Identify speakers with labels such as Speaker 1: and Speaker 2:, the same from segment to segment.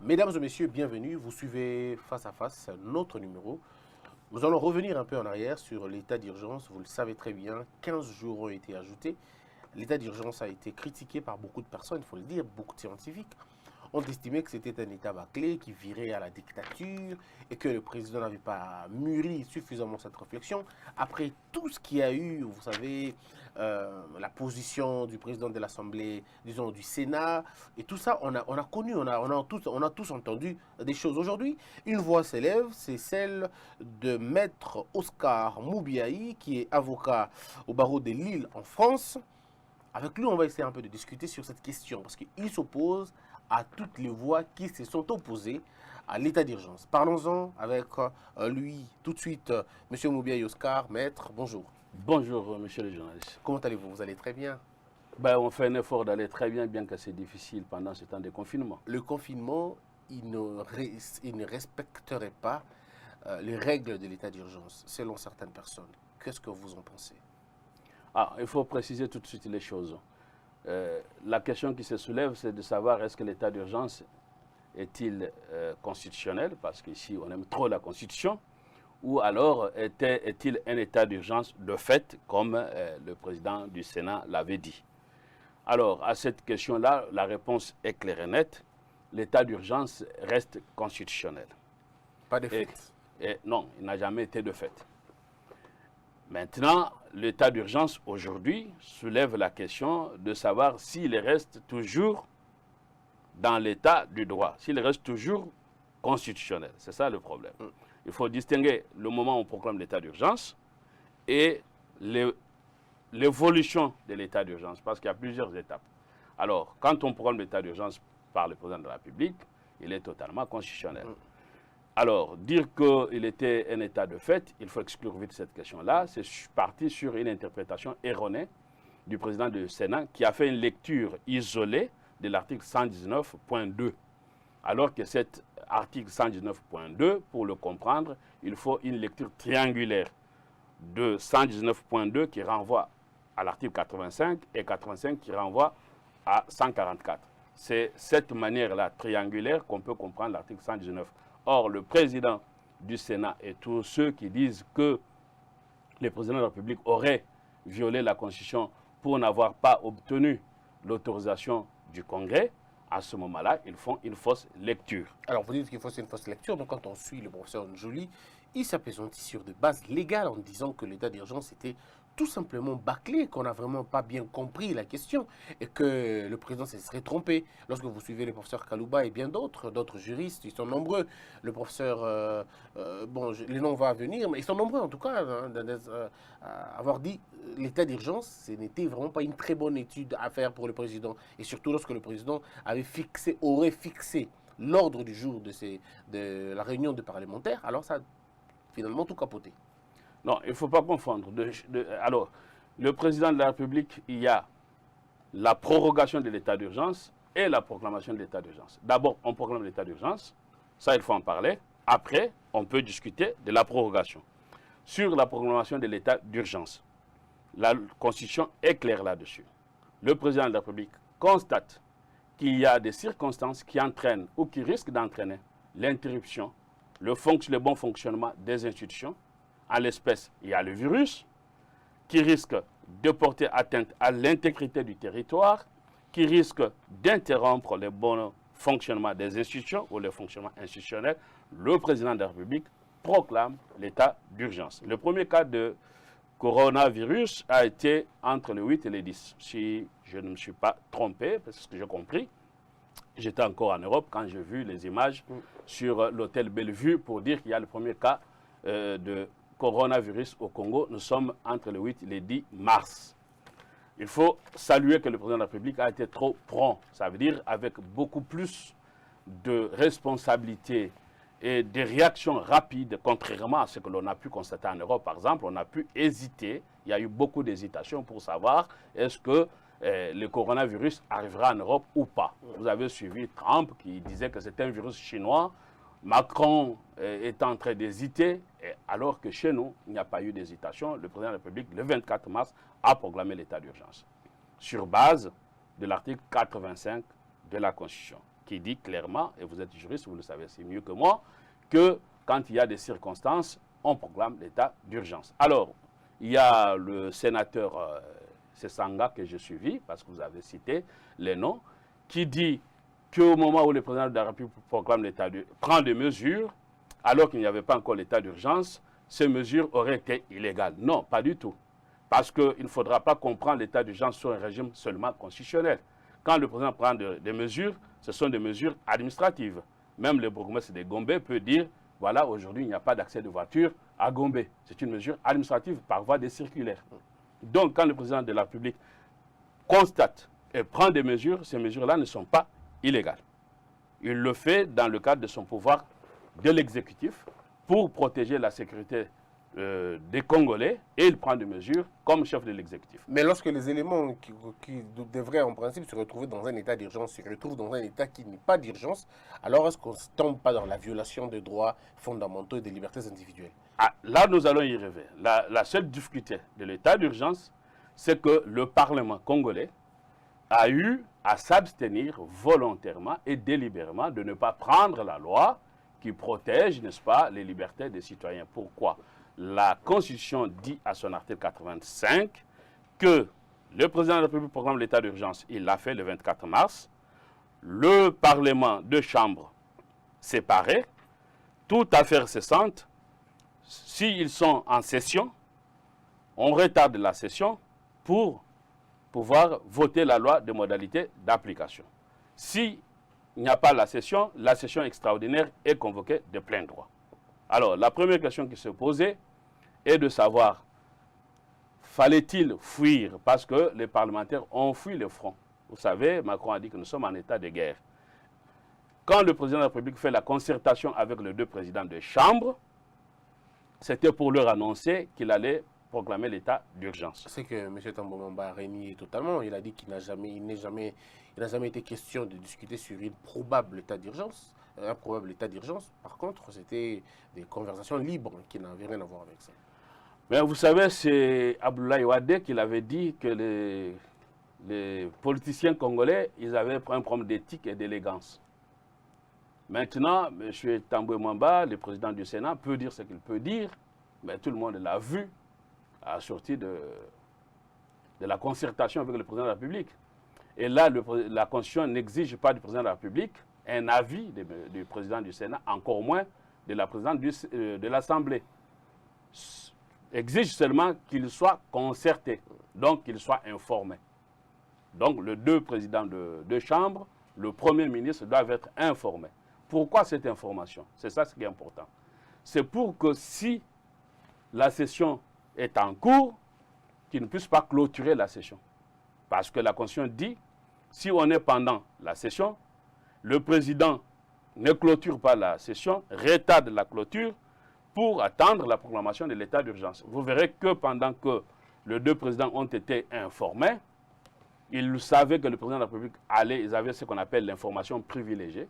Speaker 1: Mesdames et messieurs, bienvenue. Vous suivez Face à Face, notre numéro. Nous allons revenir un peu en arrière sur l'état d'urgence. Vous le savez très bien, 15 jours ont été ajoutés. L'état d'urgence a été critiqué par beaucoup de personnes, il faut le dire, beaucoup de scientifiques ont estimé que c'était un État bâclé qui virait à la dictature et que le président n'avait pas mûri suffisamment cette réflexion. Après tout ce qu'il y a eu, vous savez, la position du président de l'Assemblée, disons du Sénat, et tout ça, on a connu, on a tous entendu des choses. Aujourd'hui, une voix s'élève, c'est celle de Maître Oscar Moubiaï, qui est avocat au barreau de Lille en France. Avec lui, on va essayer un peu de discuter sur cette question, parce qu'il s'oppose à toutes les voix qui se sont opposées à l'état d'urgence. Parlons-en avec lui tout de suite. Monsieur Moubiaï Oscar, maître, bonjour.
Speaker 2: Bonjour, monsieur le journaliste.
Speaker 1: Comment allez-vous? Vous allez très bien?
Speaker 2: On fait un effort d'aller très bien, bien que c'est difficile pendant ce temps de confinement.
Speaker 1: Le confinement, il ne respecterait pas les règles de l'état d'urgence, selon certaines personnes. Qu'est-ce que vous en pensez?
Speaker 2: Il faut préciser tout de suite les choses. La question qui se soulève, c'est de savoir est-ce que l'état d'urgence est-il constitutionnel, parce qu'ici on aime trop la Constitution, ou alors est-il un état d'urgence de fait, comme le président du Sénat l'avait dit. Alors, à cette question-là, la réponse est claire et nette. L'état d'urgence reste constitutionnel.
Speaker 1: Pas de fait.
Speaker 2: Non, il n'a jamais été de fait. Maintenant, l'état d'urgence aujourd'hui soulève la question de savoir s'il reste toujours dans l'état du droit, s'il reste toujours constitutionnel. C'est ça le problème. Il faut distinguer le moment où on proclame l'état d'urgence et l'évolution de l'état d'urgence, parce qu'il y a plusieurs étapes. Alors, quand on proclame l'état d'urgence par le président de la République, il est totalement constitutionnel. Alors, dire qu'il était un état de fait, il faut exclure vite cette question-là. C'est parti sur une interprétation erronée du président du Sénat qui a fait une lecture isolée de l'article 119.2. Alors que cet article 119.2, pour le comprendre, il faut une lecture triangulaire de 119.2 qui renvoie à l'article 85 et 85 qui renvoie à 144. C'est cette manière-là triangulaire qu'on peut comprendre l'article 119. Or, le président du Sénat et tous ceux qui disent que le président de la République aurait violé la Constitution pour n'avoir pas obtenu l'autorisation du Congrès, à ce moment-là, ils font une fausse lecture.
Speaker 1: Alors, vous dites qu'il faut une fausse lecture, mais quand on suit le professeur Njoli, il s'appesantit sur des bases légales en disant que l'état d'urgence était tout simplement bâclé, qu'on n'a vraiment pas bien compris la question et que le président se serait trompé. Lorsque vous suivez le professeur Kalouba et bien d'autres juristes, ils sont nombreux. Le professeur, les noms vont venir, mais ils sont nombreux en tout cas à avoir dit l'état d'urgence, ce n'était vraiment pas une très bonne étude à faire pour le président. Et surtout lorsque le président aurait fixé l'ordre du jour de la réunion des parlementaires, alors ça a finalement tout capoté.
Speaker 2: Non, il ne faut pas confondre. Alors, le président de la République, il y a la prorogation de l'état d'urgence et la proclamation de l'état d'urgence. D'abord, on proclame l'état d'urgence, ça il faut en parler. Après, on peut discuter de la prorogation. Sur la proclamation de l'état d'urgence, la Constitution est claire là-dessus. Le président de la République constate qu'il y a des circonstances qui entraînent ou qui risquent d'entraîner l'interruption, le bon fonctionnement des institutions. En l'espèce, il y a le virus qui risque de porter atteinte à l'intégrité du territoire, qui risque d'interrompre le bon fonctionnement des institutions ou le fonctionnement institutionnel. Le président de la République proclame l'état d'urgence. Le premier cas de coronavirus a été entre le 8 et le 10. Si je ne me suis pas trompé, parce que j'ai compris, j'étais encore en Europe quand j'ai vu les images sur l'hôtel Bellevue pour dire qu'il y a le premier cas de coronavirus au Congo. Nous sommes entre le 8 et le 10 mars. Il faut saluer que le président de la République a été trop prompt. Ça veut dire avec beaucoup plus de responsabilité et des réactions rapides, contrairement à ce que l'on a pu constater en Europe, par exemple. On a pu hésiter. Il y a eu beaucoup d'hésitations pour savoir est-ce que le coronavirus arrivera en Europe ou pas. Vous avez suivi Trump qui disait que c'était un virus chinois. Macron est en train d'hésiter, alors que chez nous, il n'y a pas eu d'hésitation. Le président de la République, le 24 mars, a proclamé l'état d'urgence, sur base de l'article 85 de la Constitution, qui dit clairement, et vous êtes juriste, vous le savez c'est mieux que moi, que quand il y a des circonstances, on proclame l'état d'urgence. Alors, il y a le sénateur Sesanga que j'ai suivi, parce que vous avez cité les noms, qui dit qu'au moment où le président de la République proclame prend des mesures, alors qu'il n'y avait pas encore l'état d'urgence, ces mesures auraient été illégales. Non, pas du tout. Parce qu'il ne faudra pas comprendre l'état d'urgence sur un régime seulement constitutionnel. Quand le président prend des mesures, ce sont des mesures administratives. Même le bourgmestre de Gombe peut dire, voilà, aujourd'hui, il n'y a pas d'accès de voiture à Gombe. C'est une mesure administrative par voie des circulaires. Donc, quand le président de la République constate et prend des mesures, ces mesures-là ne sont pas illégales. Il le fait dans le cadre de son pouvoir de l'exécutif pour protéger la sécurité des Congolais, et il prend des mesures comme chef de l'exécutif.
Speaker 1: Mais lorsque les éléments qui devraient en principe se retrouver dans un état d'urgence se retrouvent dans un état qui n'est pas d'urgence, alors est-ce qu'on ne tombe pas dans la violation des droits fondamentaux et des libertés individuelles?
Speaker 2: Ah, là, nous allons y rêver. La seule difficulté de l'état d'urgence, c'est que le Parlement congolais a eu à s'abstenir volontairement et délibérément de ne pas prendre la loi qui protège, n'est-ce pas, les libertés des citoyens. Pourquoi? La Constitution dit à son article 85 que le président de la République proclame l'état d'urgence. Il l'a fait le 24 mars. Le Parlement, deux chambres séparées, toute affaire cessante, s'ils sont en session, on retarde la session pour pouvoir voter la loi de modalité d'application. S'il n'y a pas la session extraordinaire est convoquée de plein droit. Alors, la première question qui se posait est de savoir, fallait-il fuir? Parce que les parlementaires ont fui le front. Vous savez, Macron a dit que nous sommes en état de guerre. Quand le président de la République fait la concertation avec les deux présidents de chambre, c'était pour leur annoncer qu'il allait proclamer l'état d'urgence.
Speaker 1: C'est que M. Tambo Mamba a renié totalement. Il a dit qu'il n'a jamais été question de discuter sur une probable état d'urgence. Un probable état d'urgence. Par contre, c'était des conversations libres qui n'avaient rien à voir avec ça.
Speaker 2: Mais vous savez, c'est Abdoulaye Wade qui avait dit que les politiciens congolais, ils avaient un problème d'éthique et d'élégance. Maintenant, M. Tambo Mamba, le président du Sénat, peut dire ce qu'il peut dire, mais tout le monde l'a vu à la sortie de la concertation avec le président de la République. Et là, la Constitution n'exige pas du président de la République un avis du président du Sénat, encore moins de la présidente de l'Assemblée. Exige seulement qu'il soit concerté, donc qu'il soit informé. Donc, les deux présidents de chambre, le Premier ministre doivent être informés. Pourquoi cette information? C'est ça ce qui est important. C'est pour que si la session est en cours, qu'ils ne puissent pas clôturer la session. Parce que la Constitution dit, si on est pendant la session, le président ne clôture pas la session, retarde la clôture pour attendre la proclamation de l'état d'urgence. Vous verrez que pendant que les deux présidents ont été informés, ils savaient que le président de la République allait, ils avaient ce qu'on appelle l'information privilégiée,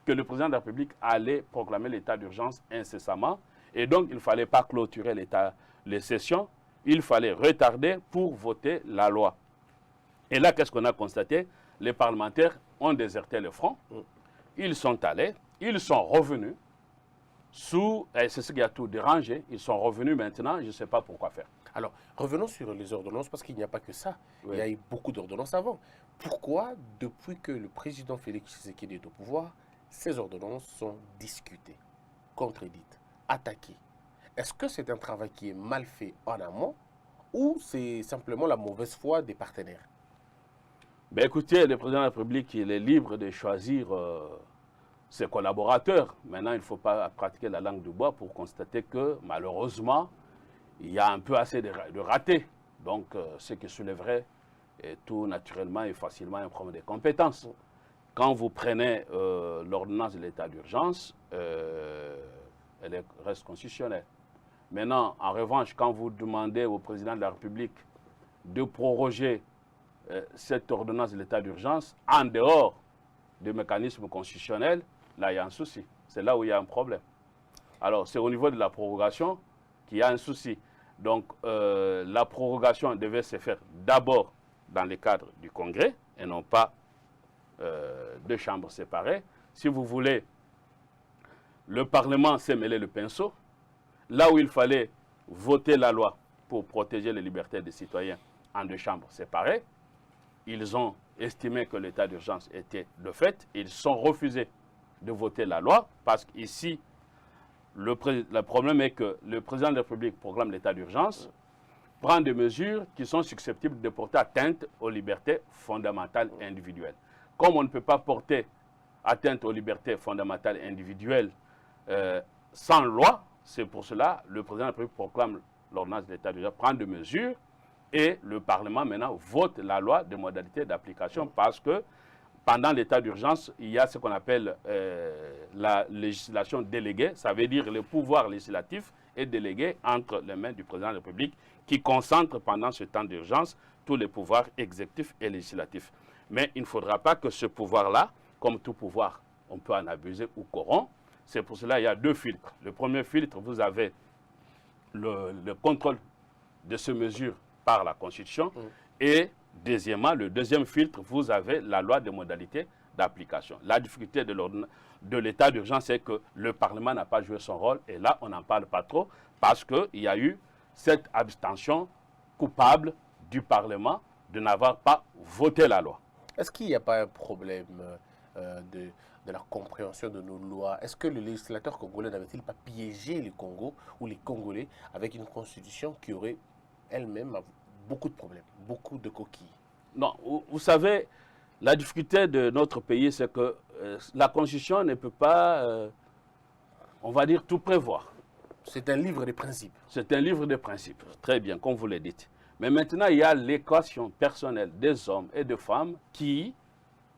Speaker 2: que le président de la République allait proclamer l'état d'urgence incessamment, et donc il ne fallait pas clôturer les sessions, il fallait retarder pour voter la loi. Et là, qu'est-ce qu'on a constaté? Les parlementaires ont déserté le front, ils sont allés, ils sont revenus, et c'est ce qui a tout dérangé, ils sont revenus maintenant, je ne sais pas pourquoi faire.
Speaker 1: Alors, revenons sur les ordonnances, parce qu'il n'y a pas que ça.
Speaker 2: Oui.
Speaker 1: Il y a eu beaucoup d'ordonnances avant. Pourquoi, depuis que le président Félix Tshisekedi est au pouvoir, ces ordonnances sont discutées, contredites, attaquées? Est-ce que c'est un travail qui est mal fait en amont, ou c'est simplement la mauvaise foi des partenaires?
Speaker 2: Ben écoutez, le président de la République, il est libre de choisir ses collaborateurs. Maintenant, il ne faut pas pratiquer la langue du bois pour constater que, malheureusement, il y a un peu assez de ratés. Donc, ce qui soulèverait tout naturellement et facilement un problème de compétences. Quand vous prenez l'ordonnance de l'état d'urgence, elle reste constitutionnelle. Maintenant, en revanche, quand vous demandez au président de la République de proroger cette ordonnance de l'état d'urgence en dehors des mécanismes constitutionnels, là, il y a un souci. C'est là où il y a un problème. Alors, c'est au niveau de la prorogation qu'il y a un souci. Donc, la prorogation devait se faire d'abord dans le cadre du Congrès et non pas deux chambres séparées. Si vous voulez, le Parlement s'est mêlé le pinceau. Là où il fallait voter la loi pour protéger les libertés des citoyens en deux chambres séparées, ils ont estimé que l'état d'urgence était de fait. Ils sont refusés de voter la loi parce qu'ici, le problème est que le président de la République proclame l'état d'urgence, prend des mesures qui sont susceptibles de porter atteinte aux libertés fondamentales et individuelles. Comme on ne peut pas porter atteinte aux libertés fondamentales et individuelles sans loi, c'est pour cela que le président de la République proclame l'ordonnance de l'état d'urgence, prend des mesures et le Parlement maintenant vote la loi de modalités d'application parce que pendant l'état d'urgence, il y a ce qu'on appelle la législation déléguée, ça veut dire le pouvoir législatif est délégué entre les mains du président de la République qui concentre pendant ce temps d'urgence tous les pouvoirs exécutifs et législatifs. Mais il ne faudra pas que ce pouvoir-là, comme tout pouvoir, on peut en abuser ou corrompre. C'est pour cela qu'il y a deux filtres. Le premier filtre, vous avez le contrôle de ces mesures par la Constitution. Et deuxièmement, le deuxième filtre, vous avez la loi des modalités d'application. La difficulté de l'état d'urgence, c'est que le Parlement n'a pas joué son rôle. Et là, on n'en parle pas trop parce qu'il y a eu cette abstention coupable du Parlement de n'avoir pas voté la loi.
Speaker 1: Est-ce qu'il n'y a pas un problème de la compréhension de nos lois? Est-ce que le législateur congolais n'avait-il pas piégé le Congo ou les Congolais avec une constitution qui aurait elle-même beaucoup de problèmes, beaucoup de coquilles?
Speaker 2: Non, vous savez, la difficulté de notre pays, c'est que la constitution ne peut pas, on va dire, tout prévoir.
Speaker 1: C'est un livre de principes.
Speaker 2: C'est un livre de principes, très bien, comme vous le dites. Mais maintenant, il y a l'équation personnelle des hommes et des femmes qui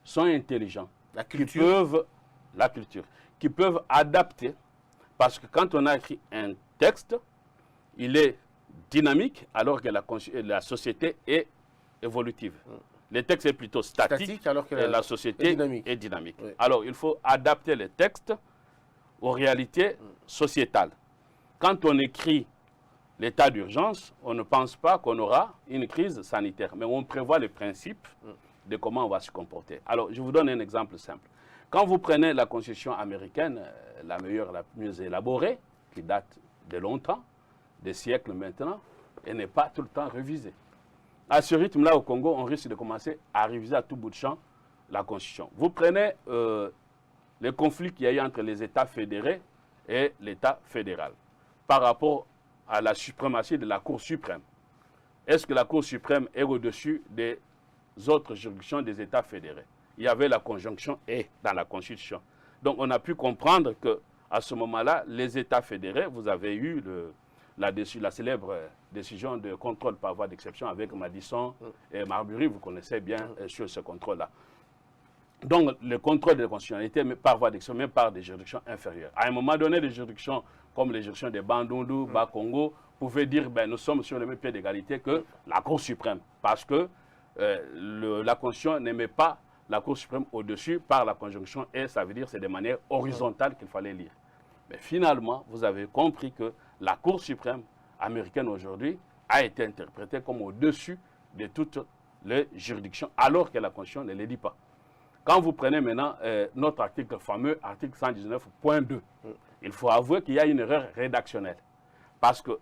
Speaker 2: sont intelligents, qui peuvent adapter. Parce que quand on a écrit un texte, il est dynamique alors que la société est évolutive. Le texte est plutôt statique alors que la société est dynamique. Oui. Alors, il faut adapter les textes aux réalités sociétales. Quand on écrit l'état d'urgence, on ne pense pas qu'on aura une crise sanitaire, mais on prévoit les principes de comment on va se comporter. Alors, je vous donne un exemple simple. Quand vous prenez la Constitution américaine, la meilleure, la mieux élaborée, qui date de longtemps, des siècles maintenant, elle n'est pas tout le temps révisée. À ce rythme-là, au Congo, on risque de commencer à réviser à tout bout de champ la Constitution. Vous prenez les conflits qu'il y a eu entre les États fédérés et l'État fédéral par rapport à la suprématie de la Cour suprême. Est-ce que la Cour suprême est au-dessus des autres juridictions des États fédérés? Il y avait la conjonction « et » dans la Constitution. Donc on a pu comprendre qu'à ce moment-là, les États fédérés, vous avez eu la célèbre décision de contrôle par voie d'exception avec Madison et Marbury, vous connaissez bien sur ce contrôle-là. Donc, le contrôle de la constitutionnalité par voie d'exception, même par des juridictions inférieures. À un moment donné, des juridictions comme les juridictions de Bandundu, Bas-Congo, pouvaient dire ben, nous sommes sur le même pied d'égalité que la Cour suprême. Parce que la Constitution n'aimait pas la Cour suprême au-dessus par la conjonction et ça veut dire que c'est de manière horizontale qu'il fallait lire. Mais finalement, vous avez compris que la Cour suprême américaine aujourd'hui a été interprétée comme au-dessus de toutes les juridictions, alors que la Constitution ne le dit pas. Quand vous prenez maintenant notre article fameux, article 119.2, il faut avouer qu'il y a une erreur rédactionnelle. Parce que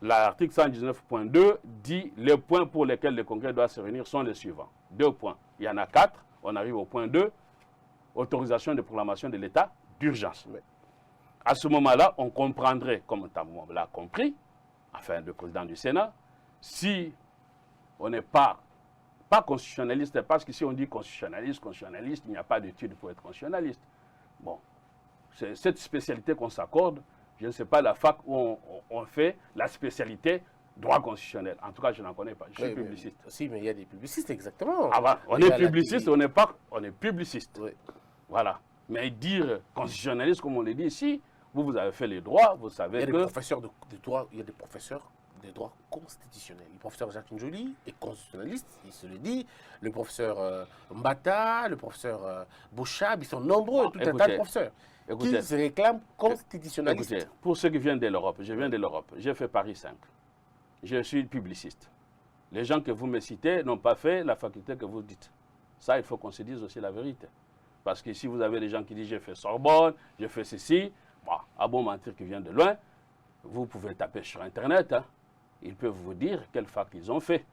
Speaker 2: l'article 119.2 dit les points pour lesquels le Congrès doit se réunir sont les suivants. 2 points. Il y en a 4. On arrive au point 2. Autorisation de proclamation de l'état d'urgence. À ce moment-là, on comprendrait, comme on l'a compris, enfin le président du Sénat, si on n'est pas constitutionnaliste, parce que si on dit constitutionnaliste, il n'y a pas d'étude pour être constitutionnaliste. Bon, c'est cette spécialité qu'on s'accorde. Je ne sais pas la fac où on fait la spécialité droit constitutionnel. En tout cas, je n'en connais pas. Je suis publiciste.
Speaker 1: Si, mais il y a des publicistes, exactement.
Speaker 2: Ah bah, on est publiciste, on est publiciste. Oui. Voilà. Mais dire constitutionnaliste, comme on le dit ici, vous avez fait les droits, vous savez que...
Speaker 1: Il y a des professeurs de droit, il y a des professeurs de droit constitutionnel. Le professeur Jacques Njoli est constitutionnaliste, il se le dit. Le professeur Mbata, le professeur Bouchab, ils sont nombreux, tout un tas de professeurs qui se réclament constitutionnalistes.
Speaker 2: Écoutez, pour ceux qui viennent de l'Europe, je viens de l'Europe, j'ai fait Paris 5. Je suis publiciste. Les gens que vous me citez n'ont pas fait la faculté que vous dites. Ça, il faut qu'on se dise aussi la vérité. Parce que si vous avez des gens qui disent j'ai fait Sorbonne, j'ai fait ceci, bon, à bon mentir qui vient de loin, vous pouvez taper sur Internet. Hein. Ils peuvent vous dire quelle fac ils ont fait.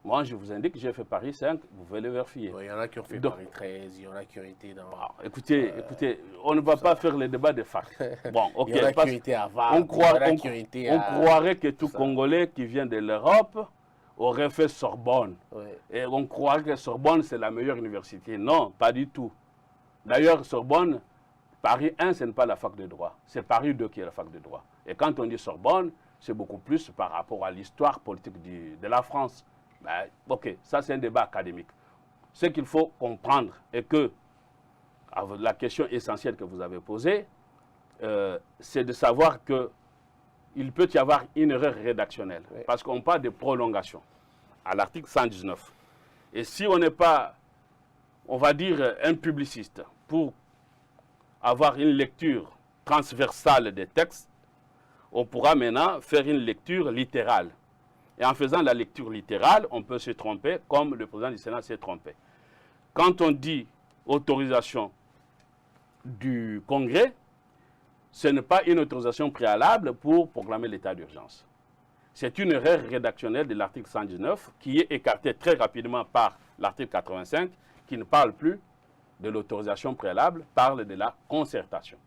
Speaker 2: Moi, je vous indique que j'ai fait Paris 5, vous pouvez le vérifier.
Speaker 1: Il y en a qui ont fait Paris 13, il y en a qui ont été dans...
Speaker 2: Bon, écoutez, on ne va pas faire le débat des facs. Bon, ok.
Speaker 1: Il y en a qui ont été à Var,
Speaker 2: on croirait que tout Congolais qui vient de l'Europe aurait fait Sorbonne. Ouais. Et on croirait que Sorbonne, c'est la meilleure université. Non, pas du tout. D'ailleurs, Sorbonne, Paris 1, ce n'est pas la fac de droit. C'est Paris 2 qui est la fac de droit. Et quand on dit Sorbonne, c'est beaucoup plus par rapport à l'histoire politique de la France. Ben, ok, ça c'est un débat académique. Ce qu'il faut comprendre est que la question essentielle que vous avez posée, c'est de savoir qu'il peut y avoir une erreur rédactionnelle. Oui. Parce qu'on parle de prolongation à l'article 119. Et si on n'est pas, on va dire, un publiciste pour avoir une lecture transversale des textes, on pourra maintenant faire une lecture littérale. Et en faisant la lecture littérale, on peut se tromper comme le président du Sénat s'est trompé. Quand on dit autorisation du Congrès, ce n'est pas une autorisation préalable pour proclamer l'état d'urgence. C'est une erreur rédactionnelle de l'article 119 qui est écartée très rapidement par l'article 85 qui ne parle plus de l'autorisation préalable, parle de la concertation.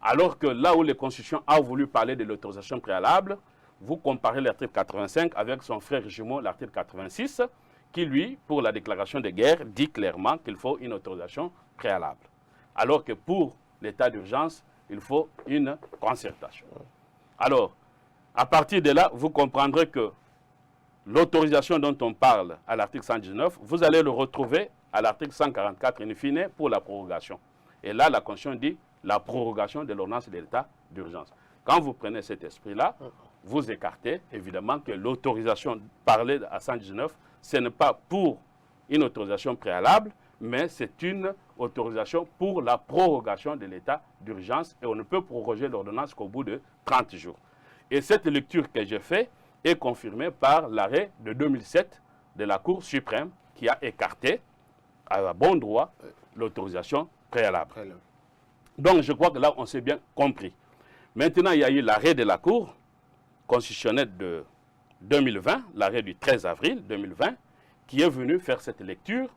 Speaker 2: Alors que là où les constitutions ont voulu parler de l'autorisation préalable, vous comparez l'article 85 avec son frère jumeau, l'article 86, qui, lui, pour la déclaration de guerre, dit clairement qu'il faut une autorisation préalable. Alors que pour l'état d'urgence, il faut une concertation. Alors, à partir de là, vous comprendrez que l'autorisation dont on parle à l'article 119, vous allez le retrouver à l'article 144 in fine pour la prorogation. Et là, la Constitution dit la prorogation de l'ordonnance de l'état d'urgence. Quand vous prenez cet esprit-là, vous écartez évidemment que l'autorisation parlée à 119, ce n'est pas pour une autorisation préalable, mais c'est une autorisation pour la prorogation de l'état d'urgence et on ne peut proroger l'ordonnance qu'au bout de 30 jours. Et cette lecture que j'ai faite est confirmée par l'arrêt de 2007 de la Cour suprême qui a écarté à bon droit l'autorisation préalable. Donc je crois que là on s'est bien compris. Maintenant il y a eu l'arrêt de la Cour constitutionnelle de 2020, l'arrêt du 13 avril 2020, qui est venu faire cette lecture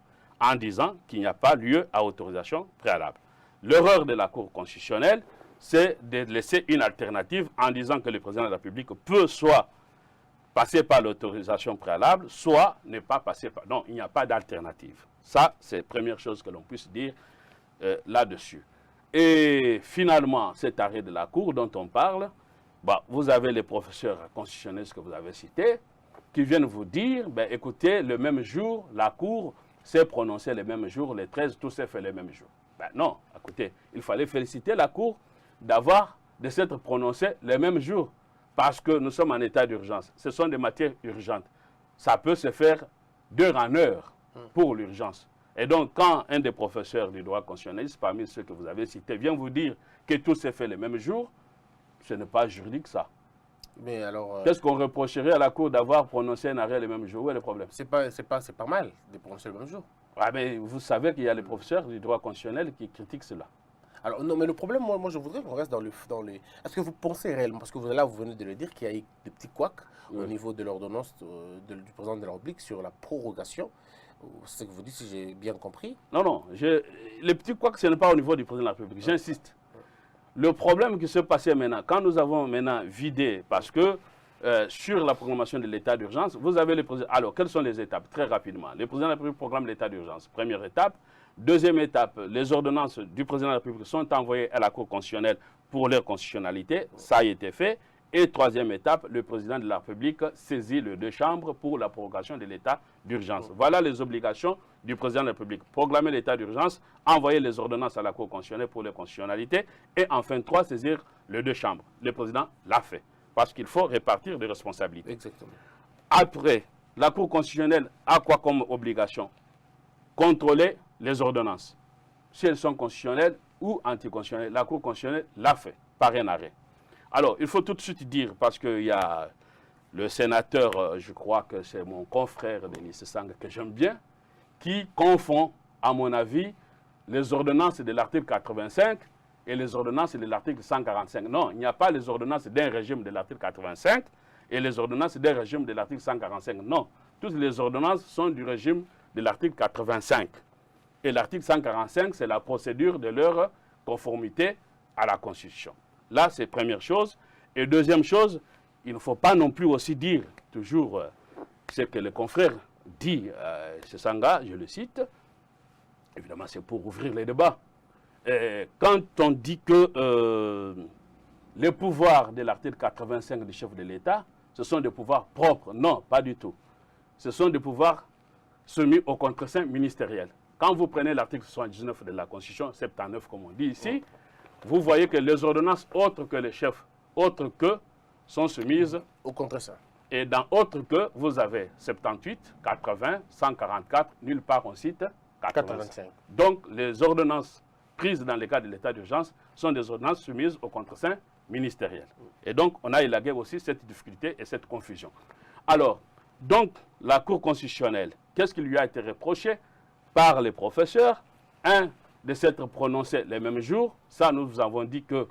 Speaker 2: en disant qu'il n'y a pas lieu à autorisation préalable. L'erreur de la Cour constitutionnelle, c'est de laisser une alternative en disant que le président de la République peut soit passer par l'autorisation préalable, soit ne pas passer par... Non, il n'y a pas d'alternative. Ça, c'est la première chose que l'on puisse dire là-dessus. Et finalement, cet arrêt de la Cour dont on parle, bah, vous avez les professeurs constitutionnels que vous avez cités, qui viennent vous dire, ben, écoutez, le même jour, la Cour s'est prononcée le même jour, les 13, tout s'est fait le même jour. Ben non, écoutez, il fallait féliciter la Cour de s'être prononcée le même jour, parce que nous sommes en état d'urgence. Ce sont des matières urgentes. Ça peut se faire d'heure en heure pour l'urgence. Et donc, quand un des professeurs du droit constitutionnel, parmi ceux que vous avez cités, vient vous dire que tout s'est fait le même jour, ce n'est pas juridique, ça.
Speaker 1: Mais alors...
Speaker 2: Qu'est-ce qu'on reprocherait à la Cour d'avoir prononcé un arrêt le même jour? Où est le problème?
Speaker 1: C'est pas mal de prononcer le même jour.
Speaker 2: Ah, mais vous savez qu'il y a les professeurs du droit constitutionnel qui critiquent cela.
Speaker 1: Alors, non, mais le problème, moi je voudrais qu'on reste dans les... Est-ce que vous pensez réellement, parce que vous venez de le dire, qu'il y a eu des petits couacs au niveau de l'ordonnance du président de la République sur la prorogation? C'est ce que vous dites, si j'ai bien compris.
Speaker 2: Non, non. Les petits couacs, ce n'est pas au niveau du président de la République. J'insiste. Le problème qui se passait maintenant, quand nous avons maintenant vidé, parce que sur la proclamation de l'état d'urgence, vous avez le président. Alors, quelles sont les étapes? Très rapidement. Le président de la République proclame l'état d'urgence. Première étape. Deuxième étape, les ordonnances du président de la République sont envoyées à la Cour constitutionnelle pour leur constitutionnalité. Ça a été fait. Et troisième étape, le président de la République saisit les deux chambres pour la prorogation de l'état d'urgence. Voilà les obligations du président de la République. Proclamer l'état d'urgence, envoyer les ordonnances à la Cour constitutionnelle pour leur constitutionnalité. Et enfin, trois, saisir les deux chambres. Le président l'a fait. Parce qu'il faut répartir des responsabilités.
Speaker 1: Exactement.
Speaker 2: Après, la Cour constitutionnelle a quoi comme obligation? Contrôler les ordonnances. Si elles sont constitutionnelles ou anticonstitutionnelles, la Cour constitutionnelle l'a fait par un arrêt. Alors, il faut tout de suite dire, parce qu'il y a le sénateur, je crois que c'est mon confrère Denis Sang, que j'aime bien, qui confond, à mon avis, les ordonnances de l'article 85 et les ordonnances de l'article 145. Non, il n'y a pas les ordonnances d'un régime de l'article 85 et les ordonnances d'un régime de l'article 145. Non, toutes les ordonnances sont du régime de l'article 85. Et l'article 145, c'est la procédure de leur conformité à la Constitution. Là, c'est première chose. Et deuxième chose, il ne faut pas non plus aussi dire toujours ce que le confrère dit, ce Sanga, je le cite. Évidemment, c'est pour ouvrir les débats. Quand on dit que les pouvoirs de l'article 85 du chef de l'État, ce sont des pouvoirs propres, non, pas du tout. Ce sont des pouvoirs soumis au contre-seing ministériel. Quand vous prenez l'article 79 de la Constitution, 79 comme on dit ici, vous voyez que les ordonnances autres que les chefs, autres que, sont soumises
Speaker 1: au contre-seing.
Speaker 2: Et dans autres que, vous avez 78, 80, 144, nulle part on cite 85. Donc les ordonnances prises dans le cadre de l'état d'urgence sont des ordonnances soumises au contre-seing ministériel. Et donc on a élagué aussi cette difficulté et cette confusion. Alors, donc la Cour constitutionnelle, qu'est-ce qui lui a été reproché par les professeurs? Un, de s'être prononcé les mêmes jours. Ça, nous avons dit qu'il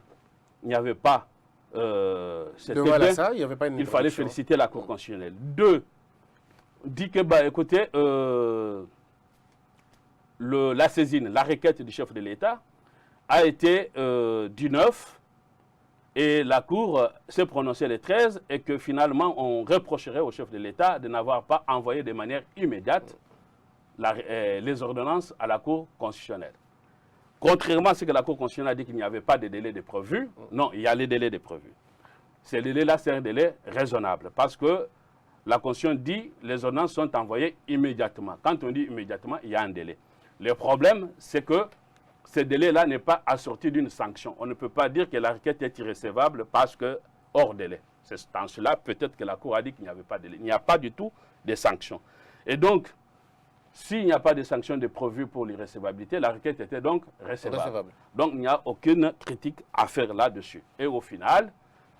Speaker 2: n'y avait pas... il fallait féliciter la Cour constitutionnelle. Deux, dit que, bah, écoutez, la saisine, la requête du chef de l'État a été du 9 et la Cour s'est prononcée le 13 et que finalement on reprocherait au chef de l'État de n'avoir pas envoyé de manière immédiate les ordonnances à la Cour constitutionnelle. Contrairement à ce que la Cour constitutionnelle a dit qu'il n'y avait pas de délai de prévu, non, il y a les délais de prévu. Ces délais-là, c'est un délai raisonnable parce que la Constitution dit que les ordonnances sont envoyées immédiatement. Quand on dit immédiatement, il y a un délai. Le problème, c'est que ce délai-là n'est pas assorti d'une sanction. On ne peut pas dire que la requête est irrécevable parce que hors délai. C'est dans cela, peut-être que la Cour a dit qu'il n'y avait pas de délai. Il n'y a pas du tout de sanction. Et donc, s'il n'y a pas de sanction de prévue pour l'irrécevabilité, la requête était donc recevable. Donc, il n'y a aucune critique à faire là-dessus. Et au final,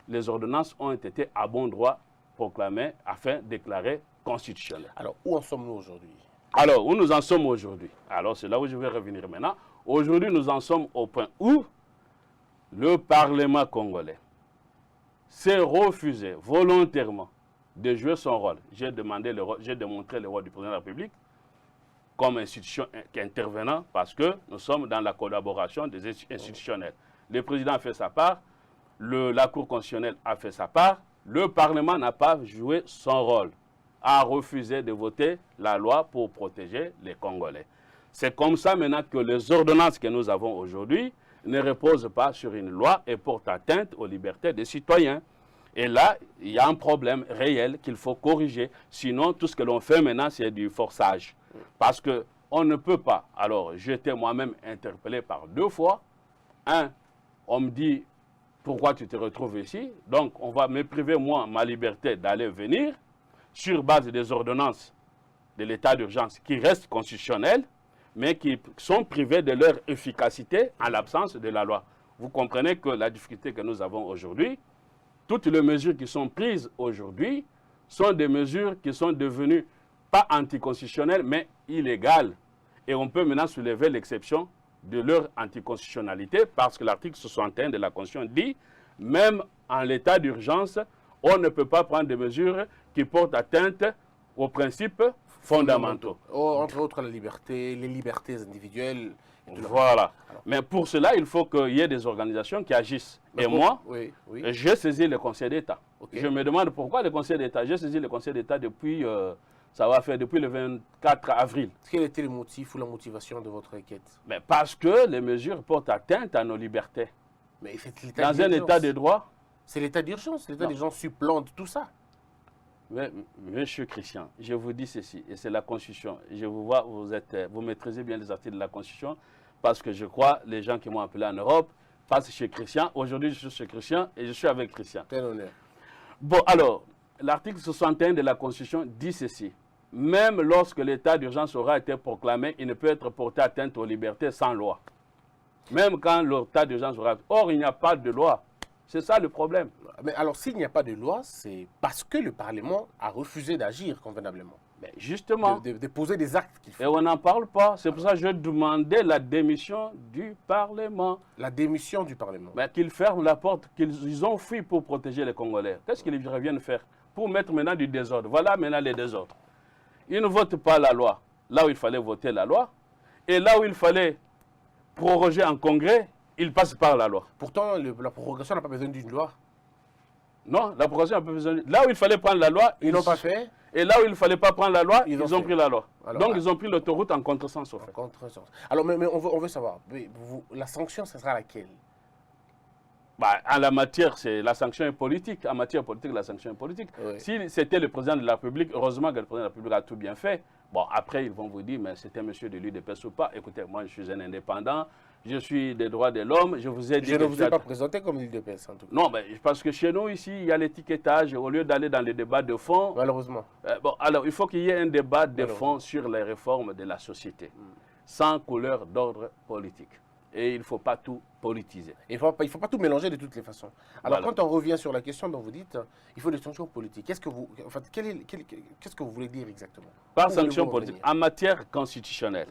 Speaker 2: les ordonnances ont été à bon droit proclamées afin de déclarer constitutionnelles.
Speaker 1: Alors, où en sommes-nous aujourd'hui?
Speaker 2: Alors, où nous en sommes aujourd'hui? Alors, c'est là où je vais revenir maintenant. Aujourd'hui, nous en sommes au point où le Parlement congolais s'est refusé volontairement de jouer son rôle. J'ai démontré le rôle du président de la République comme institution intervenant parce que nous sommes dans la collaboration des institutionnels. Le président a fait sa part, la Cour constitutionnelle a fait sa part, le Parlement n'a pas joué son rôle, a refusé de voter la loi pour protéger les Congolais. C'est comme ça maintenant que les ordonnances que nous avons aujourd'hui ne reposent pas sur une loi et portent atteinte aux libertés des citoyens. Et là, il y a un problème réel qu'il faut corriger. Sinon, tout ce que l'on fait maintenant, c'est du forçage. Parce qu'on ne peut pas. Alors, j'étais moi-même interpellé par 2 fois. Un, on me dit, pourquoi tu te retrouves ici? Donc, on va me priver, moi, ma liberté d'aller venir sur base des ordonnances de l'état d'urgence qui restent constitutionnelles, mais qui sont privées de leur efficacité en l'absence de la loi. Vous comprenez que la difficulté que nous avons aujourd'hui, toutes les mesures qui sont prises aujourd'hui sont des mesures qui sont devenues pas anticonstitutionnelles, mais illégales. Et on peut maintenant soulever l'exception de leur anticonstitutionnalité parce que l'article 61 de la Constitution dit, même en l'état d'urgence, on ne peut pas prendre des mesures qui portent atteinte aux principes fondamentaux.
Speaker 1: Entre autres, la liberté, les libertés individuelles.
Speaker 2: Voilà. Mais pour cela, il faut qu'il y ait des organisations qui agissent. Et moi, j'ai saisi le Conseil d'État. Je me demande pourquoi le Conseil d'État. J'ai saisi le Conseil d'État depuis, ça va faire depuis le 24 avril.
Speaker 1: Quel était le motif ou la motivation de votre requête?
Speaker 2: Mais parce que les mesures portent atteinte à nos libertés.
Speaker 1: Mais
Speaker 2: dans un état de droit.
Speaker 1: C'est l'état d'urgence. L'état d'urgence supplante tout ça.
Speaker 2: Mais, monsieur Christian, je vous dis ceci, et c'est la Constitution. Je vous vois, vous maîtrisez bien les articles de la Constitution, parce que je crois, les gens qui m'ont appelé en Europe, passent chez Christian. Aujourd'hui, je suis chez Christian et je suis avec Christian.
Speaker 1: Quel honneur.
Speaker 2: Bon, alors, l'article 61 de la Constitution dit ceci. Même lorsque l'état d'urgence aura été proclamé, il ne peut être porté atteinte aux libertés sans loi. Même quand l'état d'urgence aura... Or, il n'y a pas de loi. C'est ça le problème.
Speaker 1: Mais alors, s'il n'y a pas de loi, c'est parce que le Parlement a refusé d'agir convenablement.
Speaker 2: Mais justement.
Speaker 1: De poser des actes qu'il faut.
Speaker 2: Et on n'en parle pas. C'est pour ça que je demandais la démission du Parlement.
Speaker 1: La démission du Parlement.
Speaker 2: Mais qu'ils ferment la porte, qu'ils ont fui pour protéger les Congolais. Qu'est-ce qu'ils reviennent faire? Pour mettre maintenant du désordre. Voilà maintenant les désordres. Ils ne votent pas la loi là où il fallait voter la loi. Et là où il fallait proroger en congrès, ils passent par la loi.
Speaker 1: Pourtant, la prorogation n'a pas besoin d'une loi.
Speaker 2: Non, la prorogation n'a pas besoin. Là où il fallait prendre la loi,
Speaker 1: Ils n'ont pas fait.
Speaker 2: Et là où il ne fallait pas prendre la loi, ils ont pris la loi.
Speaker 1: Alors,
Speaker 2: donc ils ont pris l'autoroute en contresens. En
Speaker 1: contresens. Alors, mais on veut savoir, la sanction, ce sera laquelle?
Speaker 2: Bah, en la matière, la sanction est politique. En matière politique, la sanction est politique. Oui. Si c'était le président de la République, heureusement que le président de la République a tout bien fait. Bon, après, ils vont vous dire, mais c'était monsieur de l'UDPS ou pas. Écoutez, moi, je suis un indépendant. Je suis des droits de l'homme. Je vous ai dit.
Speaker 1: Je ne vous ai pas présenté comme l'UDPS, en tout cas.
Speaker 2: Non, mais parce que chez nous, ici, il y a l'étiquetage. Au lieu d'aller dans les débats de fond.
Speaker 1: Malheureusement.
Speaker 2: Bon, alors, il faut qu'il y ait un débat de fond sur les réformes de la société, sans couleur d'ordre politique. Et il ne faut pas tout politiser.
Speaker 1: Il ne faut pas tout mélanger de toutes les façons. Alors, quand on revient sur la question dont vous dites, il faut des sanctions politiques. Qu'est-ce que vous voulez dire exactement?
Speaker 2: Par sanctions politiques, en matière constitutionnelle,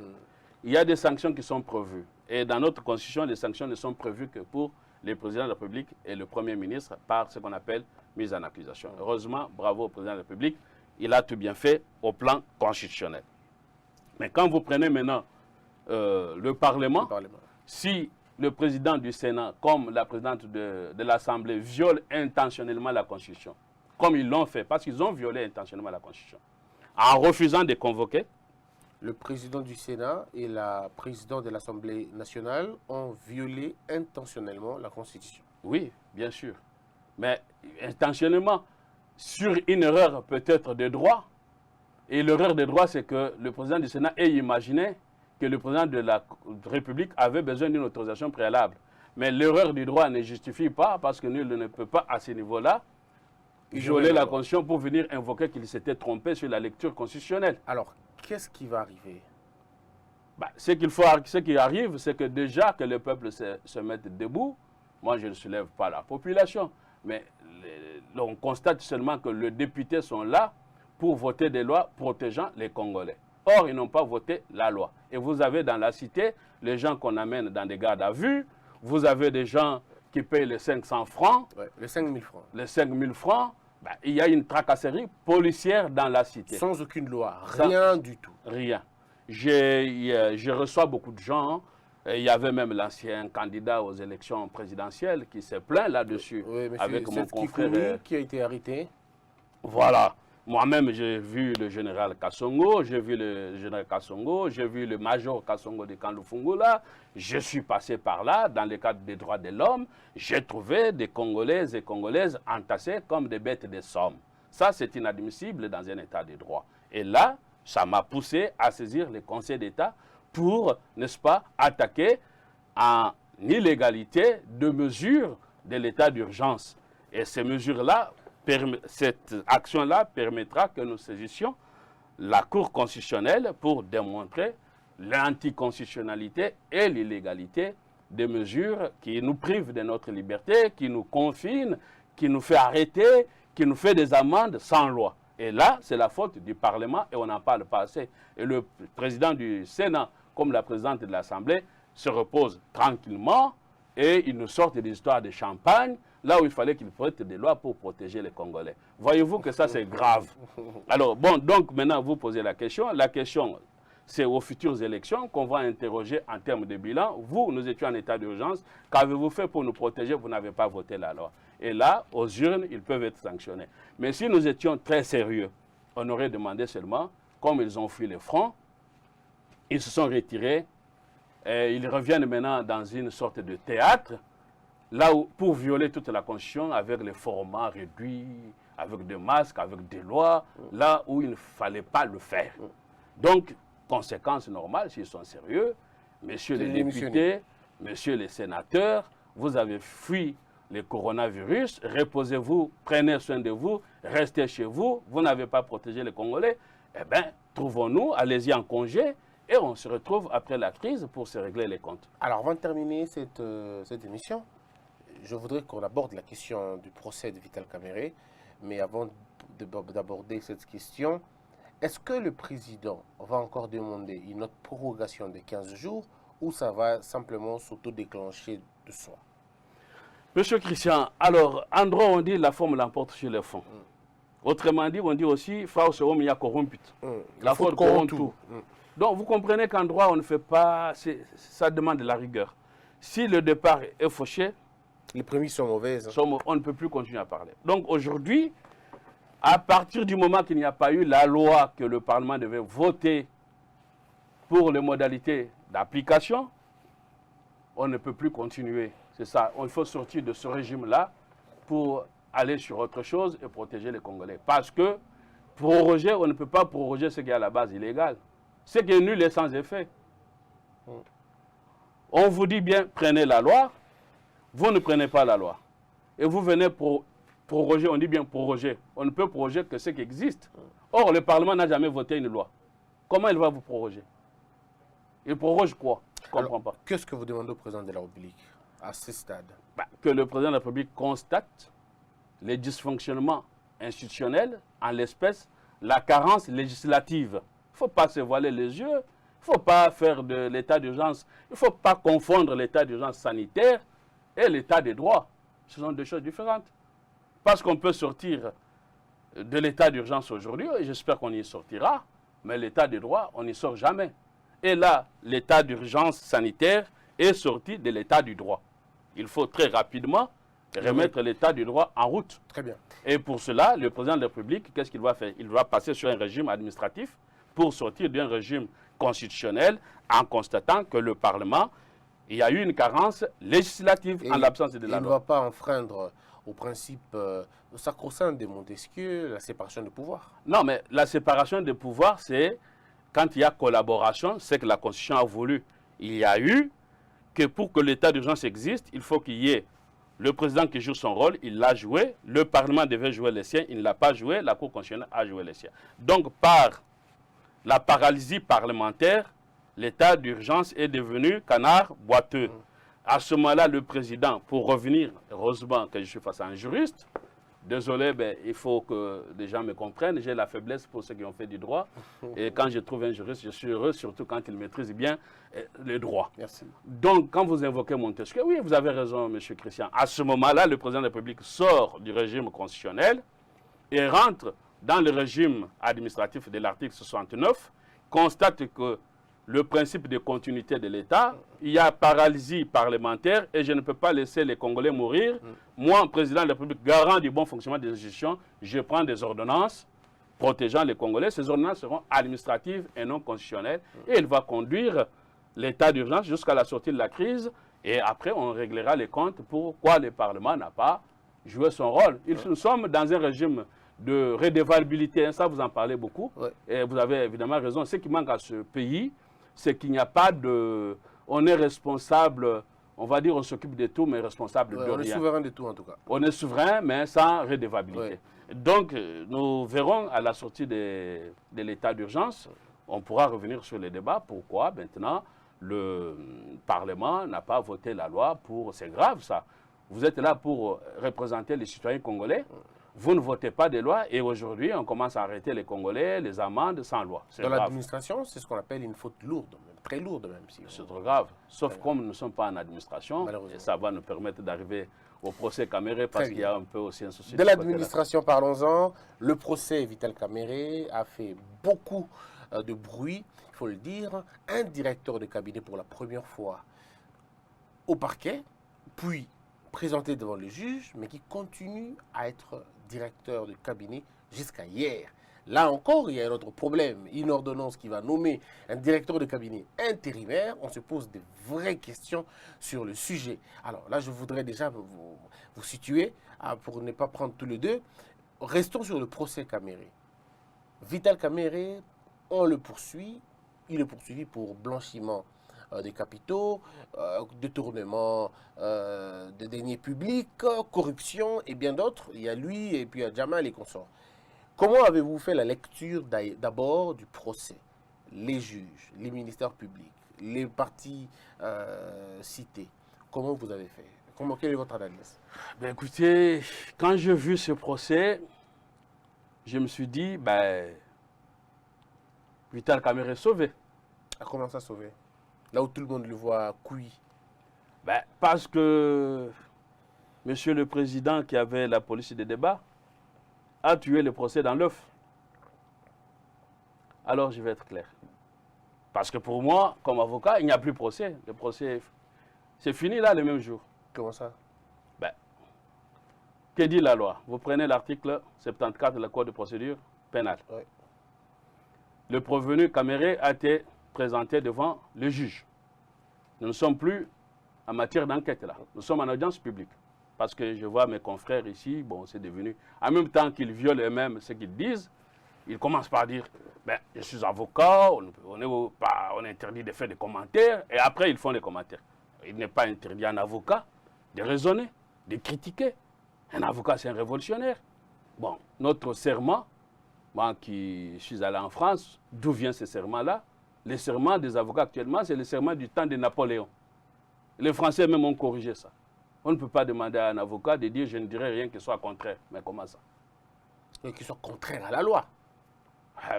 Speaker 2: il y a des sanctions qui sont prévues. Et dans notre constitution, les sanctions ne sont prévues que pour les présidents de la République et le Premier ministre par ce qu'on appelle mise en accusation. Heureusement, bravo au président de la République, il a tout bien fait au plan constitutionnel. Mais quand vous prenez maintenant le Parlement, si le président du Sénat, comme la présidente de l'Assemblée, viole intentionnellement la Constitution, comme ils l'ont fait, parce qu'ils ont violé intentionnellement la Constitution, en refusant de convoquer,
Speaker 1: le président du Sénat et la présidente de l'Assemblée nationale ont violé intentionnellement la Constitution.
Speaker 2: Oui, bien sûr. Mais intentionnellement, sur une erreur peut-être de droit. Et l'erreur de droit, c'est que le président du Sénat ait imaginé que le président de la République avait besoin d'une autorisation préalable. Mais l'erreur du droit ne justifie pas, parce que nul ne peut pas, à ce niveau-là, violer la Constitution pour venir invoquer qu'il s'était trompé sur la lecture constitutionnelle.
Speaker 1: Alors, qu'est-ce qui va arriver?
Speaker 2: Ce qui arrive, c'est que déjà que le peuple se mette debout, moi je ne soulève pas la population, mais on constate seulement que les députés sont là pour voter des lois protégeant les Congolais. Or, ils n'ont pas voté la loi. Et vous avez dans la cité les gens qu'on amène dans des gardes à vue, vous avez des gens qui payent les 500 francs.
Speaker 1: Ouais, les 5 000 francs.
Speaker 2: Les 5 000 francs. Il y a une tracasserie policière dans la cité.
Speaker 1: Sans aucune loi, rien du tout.
Speaker 2: Rien. Je reçois beaucoup de gens. Il y avait même l'ancien candidat aux élections présidentielles qui s'est plaint là-dessus.
Speaker 1: Oui,
Speaker 2: avec mon confrère
Speaker 1: qui a été arrêté.
Speaker 2: Voilà. Moi-même, j'ai vu le général Kassongo, j'ai vu le général Kassongo, j'ai vu le major Kassongo de Kanlufungula. Je suis passé par là dans le cadre des droits de l'homme. J'ai trouvé des Congolais et Congolaises entassés comme des bêtes de somme. Ça, c'est inadmissible dans un état de droit. Et là, ça m'a poussé à saisir le Conseil d'État pour, n'est-ce pas, attaquer en illégalité de mesures de l'état d'urgence. Et ces mesures-là, cette action-là permettra que nous saisissions la Cour constitutionnelle pour démontrer l'anticonstitutionnalité et l'illégalité des mesures qui nous privent de notre liberté, qui nous confinent, qui nous fait arrêter, qui nous fait des amendes sans loi. Et là, c'est la faute du Parlement et on n'en parle pas assez. Et le président du Sénat, comme la présidente de l'Assemblée, se repose tranquillement et ils nous sortent des histoires de champagne, là où il fallait qu'ils prêtent des lois pour protéger les Congolais. Voyez-vous que ça, c'est grave. Alors, bon, donc maintenant, vous posez la question. La question, c'est aux futures élections qu'on va interroger en termes de bilan. Vous, nous étions en état d'urgence. Qu'avez-vous fait pour nous protéger? Vous n'avez pas voté la loi. Et là, aux urnes, ils peuvent être sanctionnés. Mais si nous étions très sérieux, on aurait demandé seulement, comme ils ont fui le front, ils se sont retirés, et ils reviennent maintenant dans une sorte de théâtre, là où, pour violer toute la Constitution avec les formats réduits, avec des masques, avec des lois, là où il ne fallait pas le faire. Donc, conséquence normale, s'ils sont sérieux, messieurs les députés, messieurs les sénateurs, vous avez fui le coronavirus, reposez-vous, prenez soin de vous, restez chez vous, vous n'avez pas protégé les Congolais, eh bien, trouvons-nous, allez-y en congé, et on se retrouve après la crise pour se régler les comptes.
Speaker 1: Alors, avant de terminer cette émission, je voudrais qu'on aborde la question du procès de Vital Kamerhe. Mais avant d'aborder cette question, Est-ce que le président va encore demander une autre prorogation de 15 jours ou ça va simplement s'auto-déclencher de soi?
Speaker 2: Monsieur Christian, alors, en droit, on dit la forme l'emporte sur le fond. Autrement dit, on dit aussi, fraude se il y a corrompu. La faute corrompt tout. Donc, vous comprenez qu'en droit, on ne fait pas, ça demande de la rigueur. Si le départ est fauché,
Speaker 1: les prémices sont mauvaises.
Speaker 2: On ne peut plus continuer à parler. Donc, aujourd'hui, à partir du moment qu'il n'y a pas eu la loi que le Parlement devait voter pour les modalités d'application, on ne peut plus continuer. C'est ça. Il faut sortir de ce régime-là pour aller sur autre chose et protéger les Congolais. Parce que proroger, on ne peut pas proroger ce qui est à la base illégal. Ce qui est nul est sans effet. On vous dit bien, prenez la loi, vous ne prenez pas la loi. Et vous venez pour proroger, on dit bien proroger. On ne peut proroger que ce qui existe. Or, le Parlement n'a jamais voté une loi. Comment il va vous proroger? Il proroge quoi? Je ne comprends pas.
Speaker 1: Qu'est-ce que vous demandez au président de la République à ce stade?
Speaker 2: Que le président de la République constate les dysfonctionnements institutionnels, en l'espèce, la carence législative. Il ne faut pas se voiler les yeux, il ne faut pas faire de l'état d'urgence, il ne faut pas confondre l'état d'urgence sanitaire et l'état des droits. Ce sont deux choses différentes. Parce qu'on peut sortir de l'état d'urgence aujourd'hui, et j'espère qu'on y sortira, mais l'état des droits, on n'y sort jamais. Et là, l'état d'urgence sanitaire est sorti de l'état du droit. Il faut très rapidement remettre l'état du droit en route.
Speaker 1: Très bien.
Speaker 2: Et pour cela, le président de la République, qu'est-ce qu'il va faire? Il va passer sur un régime administratif pour sortir d'un régime constitutionnel en constatant que le Parlement, il y a eu une carence législative en l'absence de la loi.
Speaker 1: Il ne va pas enfreindre au principe sacro-saint de Montesquieu, la séparation des pouvoirs.
Speaker 2: Non, mais la séparation des pouvoirs, c'est quand il y a collaboration, c'est que la Constitution a voulu. Il y a eu que pour que l'état d'urgence existe, il faut qu'il y ait le président qui joue son rôle, il l'a joué, le Parlement devait jouer les siens, il ne l'a pas joué, la Cour constitutionnelle a joué les siens. Donc, par la paralysie parlementaire, l'état d'urgence est devenu canard boiteux. À ce moment-là, le président, pour revenir, heureusement que je suis face à un juriste, désolé, ben, il faut que les gens me comprennent, j'ai la faiblesse pour ceux qui ont fait du droit. Et quand je trouve un juriste, je suis heureux, surtout quand il maîtrise bien le droit.
Speaker 1: Merci.
Speaker 2: Donc, quand vous invoquez Montesquieu, oui, vous avez raison, M. Christian. À ce moment-là, le président de la République sort du régime constitutionnel et rentre dans le régime administratif de l'article 69, constate que le principe de continuité de l'État, il y a paralysie parlementaire et je ne peux pas laisser les Congolais mourir. Moi, président de la République, garant du bon fonctionnement des institutions, je prends des ordonnances protégeant les Congolais. Ces ordonnances seront administratives et non constitutionnelles et il va conduire l'état d'urgence jusqu'à la sortie de la crise et après on réglera les comptes pourquoi le Parlement n'a pas joué son rôle. Nous sommes dans un régime de redevabilité, ça vous en parlez beaucoup, et vous avez évidemment raison. Ce qui manque à ce pays, c'est qu'il n'y a pas de... On est responsable, on va dire on s'occupe de tout, mais responsable de rien.
Speaker 1: On est souverain de tout en tout cas.
Speaker 2: On est souverain, mais sans redevabilité. Donc, nous verrons à la sortie de l'état d'urgence, on pourra revenir sur les débats. Pourquoi maintenant le Parlement n'a pas voté la loi pour... C'est grave ça. Vous êtes là pour représenter les citoyens congolais. Vous ne votez pas des lois et aujourd'hui, on commence à arrêter les Congolais, les amendes sans loi.
Speaker 1: Dans l'administration, c'est ce qu'on appelle une faute lourde, même, très lourde même. Si
Speaker 2: c'est trop grave. Sauf comme nous ne sommes pas en administration, et ça va nous permettre d'arriver au procès Caméré parce qu'il y a un peu aussi un souci.
Speaker 1: De l'administration, parlons-en. Le procès Vital Caméré a fait beaucoup de bruit, il faut le dire. Un directeur de cabinet pour la première fois au parquet, puis présenté devant le juge, mais qui continue à être directeur de cabinet jusqu'à hier. Là encore, il y a un autre problème. Une ordonnance qui va nommer un directeur de cabinet intérimaire. On se pose de vraies questions sur le sujet. Alors là, je voudrais déjà vous situer, pour ne pas prendre tous les deux. Restons sur le procès Caméré. Vital Caméré, on le poursuit. Il est poursuivi pour blanchiment des capitaux, détournement de deniers publics, corruption et bien d'autres. Il y a lui et puis il y a Jamal et consorts. Comment avez-vous fait la lecture d'abord du procès? Les juges, les ministères publics, les partis cités. Comment vous avez fait? Quelle est votre analyse?
Speaker 2: Ben écoutez, quand j'ai vu ce procès, je me suis dit, ben, Vital Kamerhe est sauvé.
Speaker 1: Ah, comment ça sauver? Là où tout le monde le voit cuit.
Speaker 2: Ben, parce que Monsieur le Président, qui avait la police des débats, a tué le procès dans l'œuf. Alors, je vais être clair. Parce que pour moi, comme avocat, il n'y a plus procès. Le procès, c'est fini là le même jour.
Speaker 1: Comment ça?
Speaker 2: Ben, que dit la loi? Vous prenez l'article 74 de la Code de procédure pénale.
Speaker 1: Oui.
Speaker 2: Le prévenu Kamerhe a été présenté devant le juge. Nous ne sommes plus en matière d'enquête là. Nous sommes en audience publique. Parce que je vois mes confrères ici, bon, c'est devenu... En même temps qu'ils violent eux-mêmes ce qu'ils disent, ils commencent par dire, ben, je suis avocat, on est interdit de faire des commentaires, et après ils font des commentaires. Il n'est pas interdit à un avocat de raisonner, de critiquer. Un avocat, c'est un révolutionnaire. Bon, notre serment, moi qui suis allé en France, d'où vient ce serment-là? Les serments des avocats actuellement, c'est le serment du temps de Napoléon. Les Français même ont corrigé ça. On ne peut pas demander à un avocat de dire « je ne dirai rien qui soit contraire ». Mais comment ça?
Speaker 1: Qui soit contraire à la loi.
Speaker 2: Ah,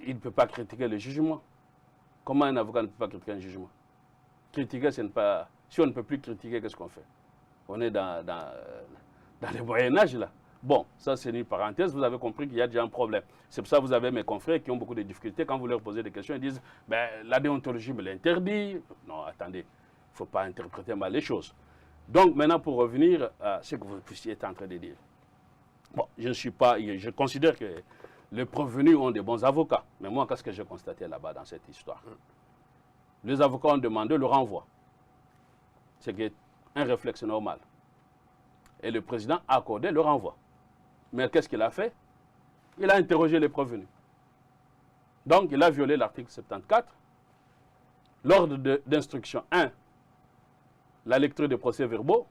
Speaker 2: il ne peut pas critiquer le jugement. Comment un avocat ne peut pas critiquer un jugement? Critiquer, ce n'est pas... Si on ne peut plus critiquer, qu'est-ce qu'on fait? On est dans le Moyen-Âge, là. Bon, ça c'est une parenthèse, vous avez compris qu'il y a déjà un problème. C'est pour ça que vous avez mes confrères qui ont beaucoup de difficultés. Quand vous leur posez des questions, ils disent ben, « la déontologie me l'interdit ». Non, attendez, il ne faut pas interpréter mal les choses. Donc maintenant, pour revenir à ce que vous puissiez être en train de dire. Bon, je considère que les prévenus ont des bons avocats. Mais moi, qu'est-ce que j'ai constaté là-bas dans cette histoire? Les avocats ont demandé le renvoi. C'est un réflexe normal. Et le président a accordé le renvoi. Mais qu'est-ce qu'il a fait? Il a interrogé les prévenus. Donc, il a violé l'article 74. L'ordre d'instruction 1, la lecture des procès-verbaux.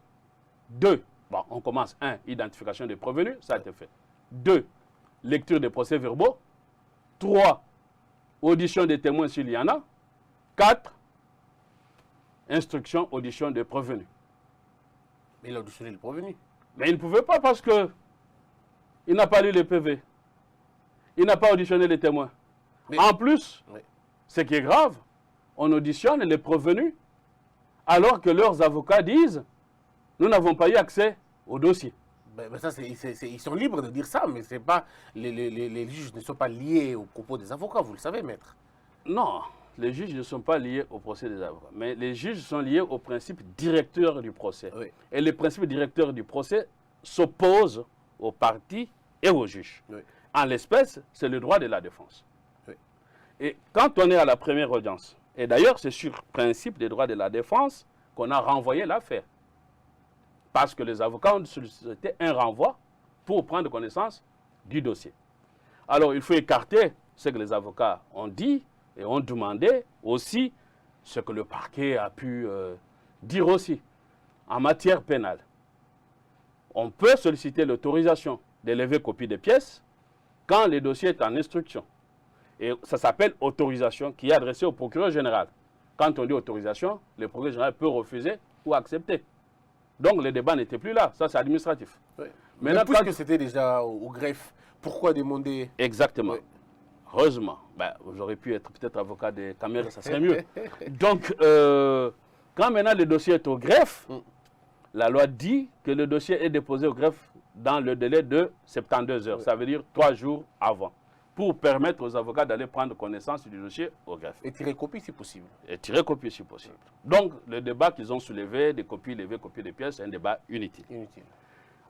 Speaker 2: 2, bon, on commence. 1, identification des prévenus, ça a été fait. 2, lecture des procès-verbaux. 3, audition des témoins s'il y en a. 4, instruction, audition des prévenus.
Speaker 1: Mais il a auditionné le prévenu.
Speaker 2: Mais il ne pouvait pas parce que il n'a pas lu les PV. Il n'a pas auditionné les témoins. Mais, en plus, oui, ce qui est grave, on auditionne les prévenus alors que leurs avocats disent « nous n'avons pas eu accès au dossier ».
Speaker 1: Ça, ils sont libres de dire ça, mais c'est pas, les juges ne sont pas liés aux propos des avocats, vous le savez, maître.
Speaker 2: Non, les juges ne sont pas liés au procès des avocats, mais les juges sont liés au principe directeur du procès. Oui. Et les principes directeurs du procès s'opposent aux parties et aux juges. Oui. En l'espèce, c'est le droit de la défense. Oui. Et quand on est à la première audience, et d'ailleurs c'est sur principe des droits de la défense qu'on a renvoyé l'affaire. Parce que les avocats ont sollicité un renvoi pour prendre connaissance du dossier. Alors il faut écarter ce que les avocats ont dit et ont demandé aussi ce que le parquet a pu dire aussi. En matière pénale, on peut solliciter l'autorisation d'élever copie des pièces quand le dossier est en instruction. Et ça s'appelle autorisation qui est adressée au procureur général. Quand on dit autorisation, le procureur général peut refuser ou accepter. Donc le débat n'était plus là, ça c'est administratif.
Speaker 1: Oui. Mais puisque c'était déjà au greffe, pourquoi demander...
Speaker 2: Exactement. Oui. Heureusement, ben, j'aurais pu être peut-être avocat des Kamerhe, ça serait mieux. Donc, quand maintenant le dossier est au greffe, la loi dit que le dossier est déposé au greffe dans le délai de 72 heures. Oui. Ça veut dire 3 jours avant, pour permettre aux avocats d'aller prendre connaissance du dossier au greffe.
Speaker 1: Et tirer copie si possible.
Speaker 2: Et tirer copie si possible. Donc, le débat qu'ils ont soulevé, des copies levées, copies des pièces, c'est un débat inutile.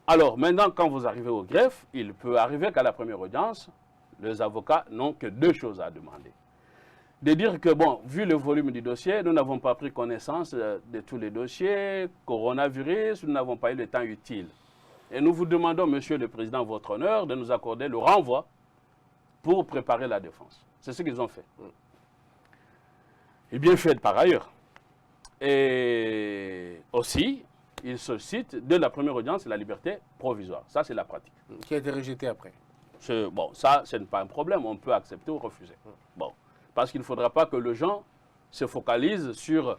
Speaker 2: Alors, maintenant, quand vous arrivez au greffe, il peut arriver qu'à la première audience, les avocats n'ont que 2 choses à demander. De dire que, bon, vu le volume du dossier, nous n'avons pas pris connaissance de tous les dossiers, coronavirus, nous n'avons pas eu le temps utile. Et nous vous demandons, Monsieur le Président, votre honneur, de nous accorder le renvoi pour préparer la défense. C'est ce qu'ils ont fait. Et bien fait par ailleurs. Et aussi, ils sollicitent de la première audience la liberté provisoire. Ça, c'est la pratique.
Speaker 1: Qui a été rejetée après.
Speaker 2: Bon, ça, ce n'est pas un problème. On peut accepter ou refuser. Bon, parce qu'il ne faudra pas que les gens se focalisent sur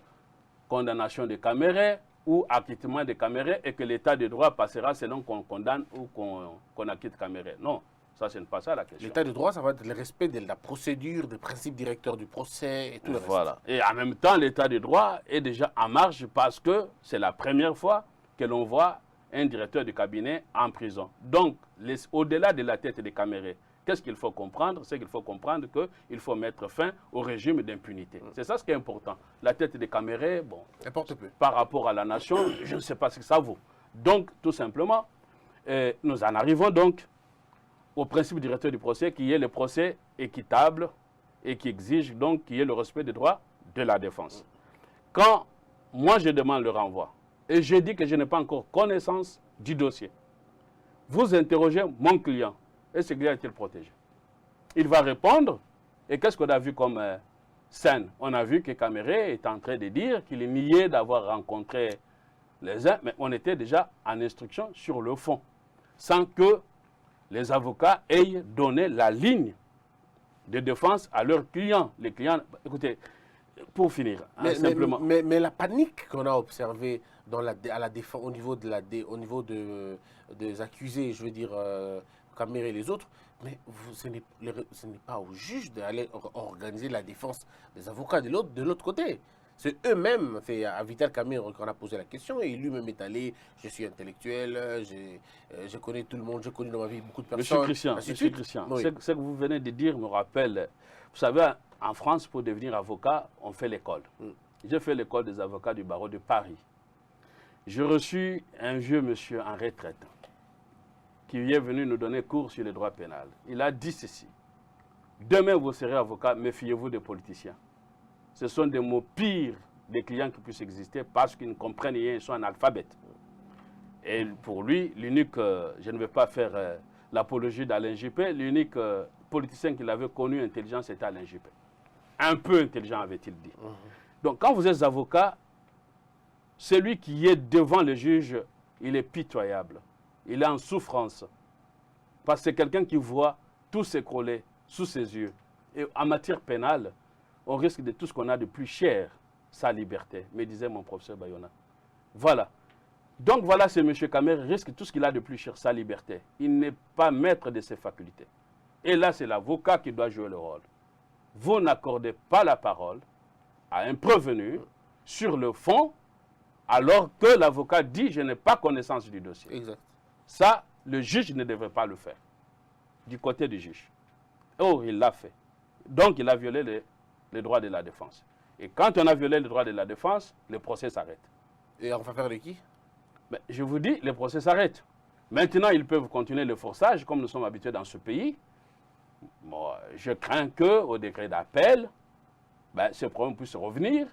Speaker 2: condamnation de Kamerhe ou acquittement de Kamerhe et que l'état de droit passera selon qu'on condamne ou qu'on acquitte Kamerhe. Non, Ça, ce n'est pas ça la question.
Speaker 1: L'état de droit, ça va être le respect de la procédure, des principes directeurs du procès et tout le reste.
Speaker 2: Voilà. Et en même temps, l'état de droit est déjà en marche parce que c'est la première fois que l'on voit un directeur de cabinet en prison. Donc, au-delà de la tête des Camérés, qu'est-ce qu'il faut comprendre? C'est qu'il faut comprendre qu'il faut mettre fin au régime d'impunité. C'est ça ce qui est important. La tête des Camérés, bon,
Speaker 1: Importe peu.
Speaker 2: par rapport à la nation, je ne sais pas ce que ça vaut. Donc, tout simplement, nous en arrivons donc au principe directeur du procès, qui est le procès équitable et qui exige donc qu'il y ait le respect des droits de la défense. Quand moi je demande le renvoi, et je dis que je n'ai pas encore connaissance du dossier, vous interrogez mon client, et ce client est-il protégé? Il va répondre, et qu'est-ce qu'on a vu comme scène? On a vu que Caméré est en train de dire qu'il niait d'avoir rencontré les uns, mais on était déjà en instruction sur le fond, sans que les avocats aient donné la ligne de défense à leurs clients. Les clients, écoutez, pour finir, simplement.
Speaker 1: Mais la panique qu'on a observée dans à la défense, au niveau des accusés, je veux dire, Caméré et les autres, mais ce n'est pas au juge d'aller organiser la défense des avocats de l'autre côté. C'est eux-mêmes, c'est à Vital Kamerhe qu'on a posé la question et lui-même est allé, je suis intellectuel, je connais tout le monde, je connais dans ma vie beaucoup de personnes.
Speaker 2: Monsieur Christian,
Speaker 1: oui.
Speaker 2: Ce que vous venez de dire me rappelle, vous savez, en France, pour devenir avocat, on fait l'école. J'ai fait l'école des avocats du barreau de Paris. J'ai reçu un vieux monsieur en retraite qui est venu nous donner cours sur le droit pénal. Il a dit ceci: demain vous serez avocat, méfiez-vous des politiciens. Ce sont des mots pires des clients qui puissent exister parce qu'ils ne comprennent rien, ils sont analphabètes. Et pour lui, l'unique, je ne vais pas faire l'apologie d'Alain Juppé, l'unique politicien qu'il avait connu intelligent, c'était Alain Juppé. Un peu intelligent, avait-il dit. Donc quand vous êtes avocat, celui qui est devant le juge, il est pitoyable. Il est en souffrance. Parce que c'est quelqu'un qui voit tout s'écrouler sous ses yeux. Et en matière pénale, on risque de tout ce qu'on a de plus cher, sa liberté, me disait mon professeur Bayona. Voilà. Donc voilà, ce M. Kamerhe risque tout ce qu'il a de plus cher, sa liberté. Il n'est pas maître de ses facultés. Et là, c'est l'avocat qui doit jouer le rôle. Vous n'accordez pas la parole à un prévenu sur le fond, alors que l'avocat dit « je n'ai pas connaissance du dossier ».
Speaker 1: Exact.
Speaker 2: Ça, le juge ne devrait pas le faire, du côté du juge. Oh, il l'a fait. Donc, il a violé les droits de la défense. Et quand on a violé les droits de la défense, le procès s'arrête.
Speaker 1: Et on va faire de qui?
Speaker 2: Mais je vous dis, le procès s'arrête. Maintenant, ils peuvent continuer le forçage, comme nous sommes habitués dans ce pays. Bon, je crains qu'au décret d'appel, ce problème puisse revenir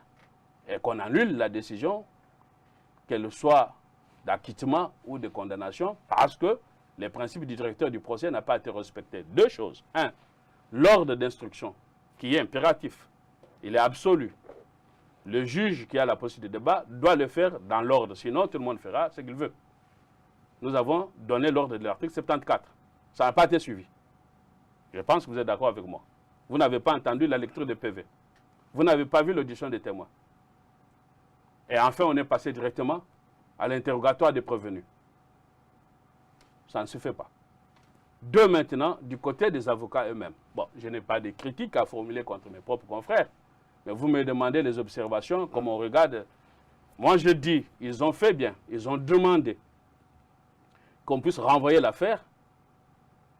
Speaker 2: et qu'on annule la décision, qu'elle soit d'acquittement ou de condamnation, parce que les principes du directeur du procès n'ont pas été respectés. Deux choses. Un, l'ordre d'instruction, qui est impératif, il est absolu. Le juge qui a la possibilité de débat doit le faire dans l'ordre, sinon tout le monde fera ce qu'il veut. Nous avons donné l'ordre de l'article 74. Ça n'a pas été suivi. Je pense que vous êtes d'accord avec moi. Vous n'avez pas entendu la lecture des PV. Vous n'avez pas vu l'audition des témoins. Et enfin, on est passé directement à l'interrogatoire des prévenus. Ça ne se fait pas. Deux, maintenant, du côté des avocats eux-mêmes. Bon, je n'ai pas de critiques à formuler contre mes propres confrères, mais vous me demandez les observations, comme on regarde. Moi, je dis, ils ont fait bien, ils ont demandé qu'on puisse renvoyer l'affaire,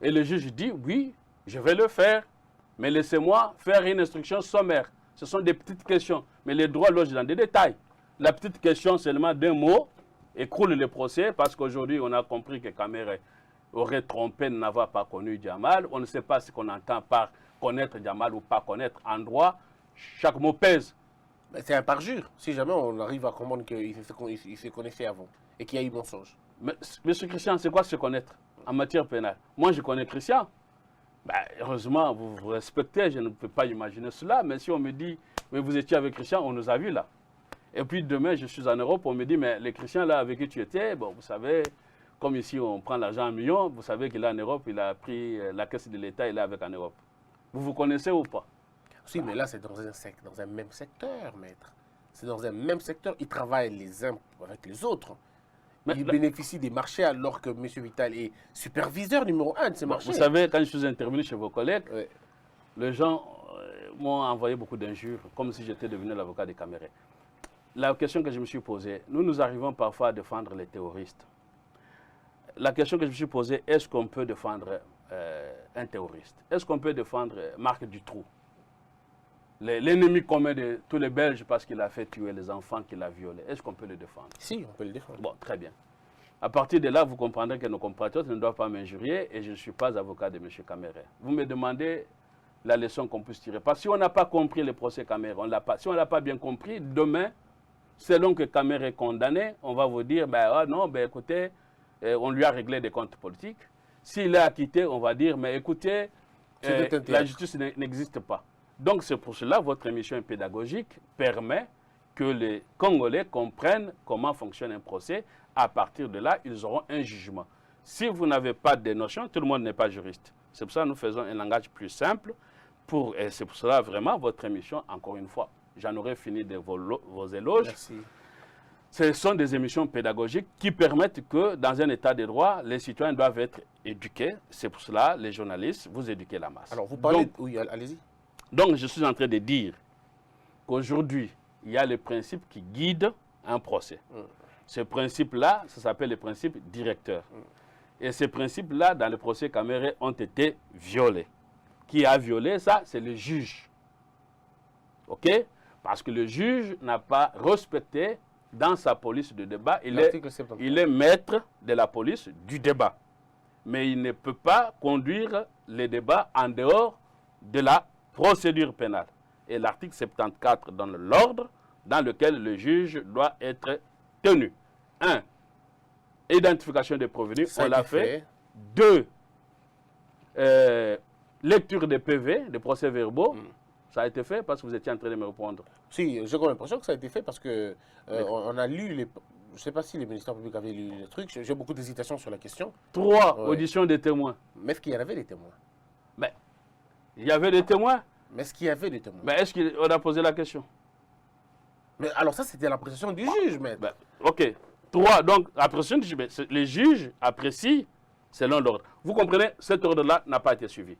Speaker 2: et le juge dit, oui, je vais le faire, mais laissez-moi faire une instruction sommaire. Ce sont des petites questions, mais les droits logent dans des détails. La petite question seulement d'un mot écroule le procès, parce qu'aujourd'hui, on a compris que Kamerhe aurait trompé, n'avoir pas connu Djamal. On ne sait pas ce qu'on entend par connaître Djamal ou pas connaître. En droit, chaque mot pèse.
Speaker 1: C'est un parjure, si jamais on arrive à comprendre qu'il se connaissait avant et qu'il y a eu mensonge.
Speaker 2: Mais, Monsieur Christian, c'est quoi se connaître en matière pénale? Moi, je connais Christian. Heureusement, vous vous respectez, je ne peux pas imaginer cela. Mais si on me dit, mais vous étiez avec Christian, on nous a vus là. Et puis demain, je suis en Europe, on me dit, mais les Christians là avec qui tu étais, bon, vous savez, comme ici on prend l'argent en millions, vous savez qu'il est en Europe, il a pris la caisse de l'État, il est avec en Europe. Vous vous connaissez ou pas?
Speaker 1: Si, mais là, c'est dans un même secteur, maître. C'est dans un même secteur. Ils travaillent les uns avec les autres. il bénéficie des marchés alors que M. Vital est superviseur numéro 1 de ces marchés.
Speaker 2: Vous savez, quand je suis intervenu chez vos collègues, les gens m'ont envoyé beaucoup d'injures, comme si j'étais devenu l'avocat des Camérés. La question que je me suis posée, nous arrivons parfois à défendre les terroristes. La question que je me suis posée, est-ce qu'on peut défendre un terroriste? Est-ce qu'on peut défendre Marc Dutroux, l'ennemi commun de tous les Belges parce qu'il a fait tuer les enfants, qu'il a violés? Est-ce qu'on peut le défendre?
Speaker 1: Si, on peut le défendre.
Speaker 2: Bon, très bien. À partir de là, vous comprendrez que nos compatriotes ne doivent pas m'injurier et je ne suis pas avocat de M. Caméré. Vous me demandez la leçon qu'on puisse tirer. Parce que si on n'a pas compris le procès Caméré, si on ne l'a pas bien compris, demain, selon que Caméré est condamné, on va vous dire, ben, ah non, ben, écoutez, on lui a réglé des comptes politiques. S'il est acquitté, on va dire, mais écoutez, la justice n'existe pas. Donc c'est pour cela que votre émission pédagogique permet que les Congolais comprennent comment fonctionne un procès. À partir de là, ils auront un jugement. Si vous n'avez pas de notions, tout le monde n'est pas juriste. C'est pour ça que nous faisons un langage plus simple. Et c'est pour cela vraiment votre émission, encore une fois, j'en aurais fini de vos éloges.
Speaker 1: Merci.
Speaker 2: Ce sont des émissions pédagogiques qui permettent que, dans un état de droit, les citoyens doivent être éduqués. C'est pour cela, les journalistes, vous éduquez la masse.
Speaker 1: Alors, vous parlez... Oui, allez-y.
Speaker 2: Donc, je suis en train de dire qu'aujourd'hui, il y a les principes qui guident un procès. Ces principes-là, ça s'appelle les principes directeurs. Et ces principes-là, dans le procès Caméré, ont été violés. Qui a violé ça? C'est le juge. OK? Parce que le juge n'a pas respecté dans sa police de débat. Il est maître de la police du débat. Mais il ne peut pas conduire les débats en dehors de la procédure pénale. Et l'article 74 donne l'ordre dans lequel le juge doit être tenu. 1. Identification des prévenus, on l'a fait. 2. Lecture des PV, des procès-verbaux. Ça a été fait parce que vous étiez en train de me répondre.
Speaker 1: Si, j'ai l'impression que ça a été fait parce que on a lu les... Je ne sais pas si les ministères publics avaient lu les trucs. J'ai beaucoup d'hésitation sur la question.
Speaker 2: 3. Audition des témoins.
Speaker 1: Mais est-ce qu'il y en avait des témoins?
Speaker 2: Mais, il y avait des témoins.
Speaker 1: Mais est-ce qu'il y avait des témoins?
Speaker 2: Mais est-ce qu'on a posé la question?
Speaker 1: Mais alors ça, c'était l'appréciation du juge, maître.
Speaker 2: Ben, ok. 3. Donc, l'appréciation du juge. Les juges apprécient selon l'ordre. Vous comprenez, cet ordre-là n'a pas été suivi.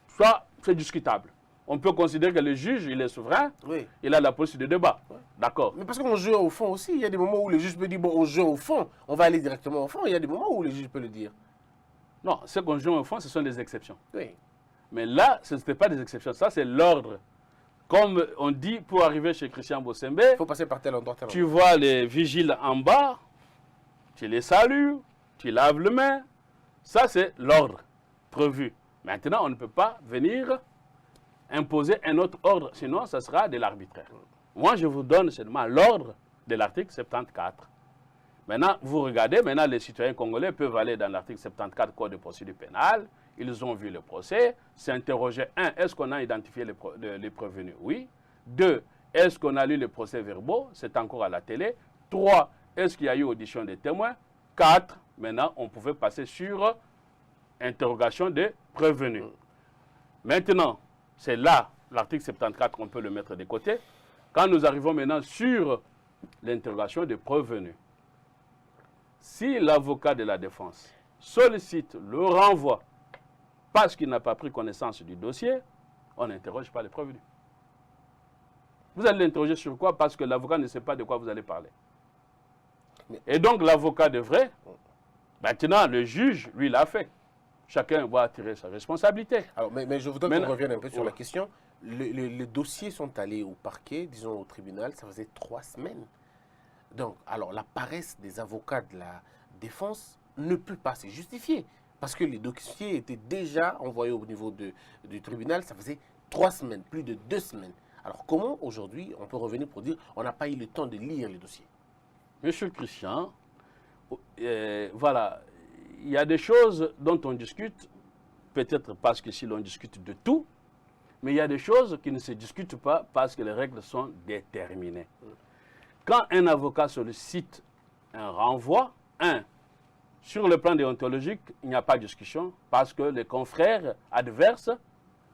Speaker 2: Soit c'est discutable. On peut considérer que le juge, il est souverain,
Speaker 1: oui.
Speaker 2: Il a la police de débat. Oui. D'accord.
Speaker 1: Mais parce qu'on joue au fond aussi. Il y a des moments où le juge peut dire, bon, on joue au fond, on va aller directement au fond. Il y a des moments où le juge peut le dire.
Speaker 2: Non, ce qu'on joue au fond, ce sont des exceptions.
Speaker 1: Oui.
Speaker 2: Mais là, ce n'était pas des exceptions. Ça, c'est l'ordre. Comme on dit, pour arriver chez Christian Bossembe,
Speaker 1: il faut passer par tel endroit.
Speaker 2: Tu vois les vigiles en bas, tu les salues, tu laves les mains. Ça, c'est l'ordre prévu. Maintenant, on ne peut pas venir imposer un autre ordre, sinon ça sera de l'arbitraire. Moi, je vous donne seulement l'ordre de l'article 74. Maintenant, vous regardez, maintenant les citoyens congolais peuvent aller dans l'article 74 Code de procédure pénale, ils ont vu le procès, s'interroger, 1, est-ce qu'on a identifié les prévenus? Oui. 2, est-ce qu'on a lu les procès-verbaux? C'est encore à la télé. 3, est-ce qu'il y a eu audition des témoins? 4, maintenant, on pouvait passer sur interrogation des prévenus. Maintenant, c'est là, l'article 74, qu'on peut le mettre de côté. Quand nous arrivons maintenant sur l'interrogation des prévenus, si l'avocat de la défense sollicite le renvoi parce qu'il n'a pas pris connaissance du dossier, on n'interroge pas les prévenus. Vous allez l'interroger sur quoi? Parce que l'avocat ne sait pas de quoi vous allez parler. Et donc l'avocat devrait, maintenant le juge, lui, l'a fait. Chacun va tirer sa responsabilité.
Speaker 1: Alors, mais je voudrais qu'on revienne un peu sur la question. Les dossiers sont allés au parquet, disons au tribunal, ça faisait 3 semaines. Donc, alors la paresse des avocats de la défense ne peut pas se justifier. Parce que les dossiers étaient déjà envoyés au niveau du tribunal, ça faisait 3 semaines, plus de 2 semaines. Alors comment aujourd'hui on peut revenir pour dire on n'a pas eu le temps de lire les dossiers?
Speaker 2: Monsieur Christian, voilà, il y a des choses dont on discute, peut-être parce que si l'on discute de tout, mais il y a des choses qui ne se discutent pas parce que les règles sont déterminées. Quand un avocat sollicite un renvoi, sur le plan déontologique, il n'y a pas de discussion parce que les confrères adverses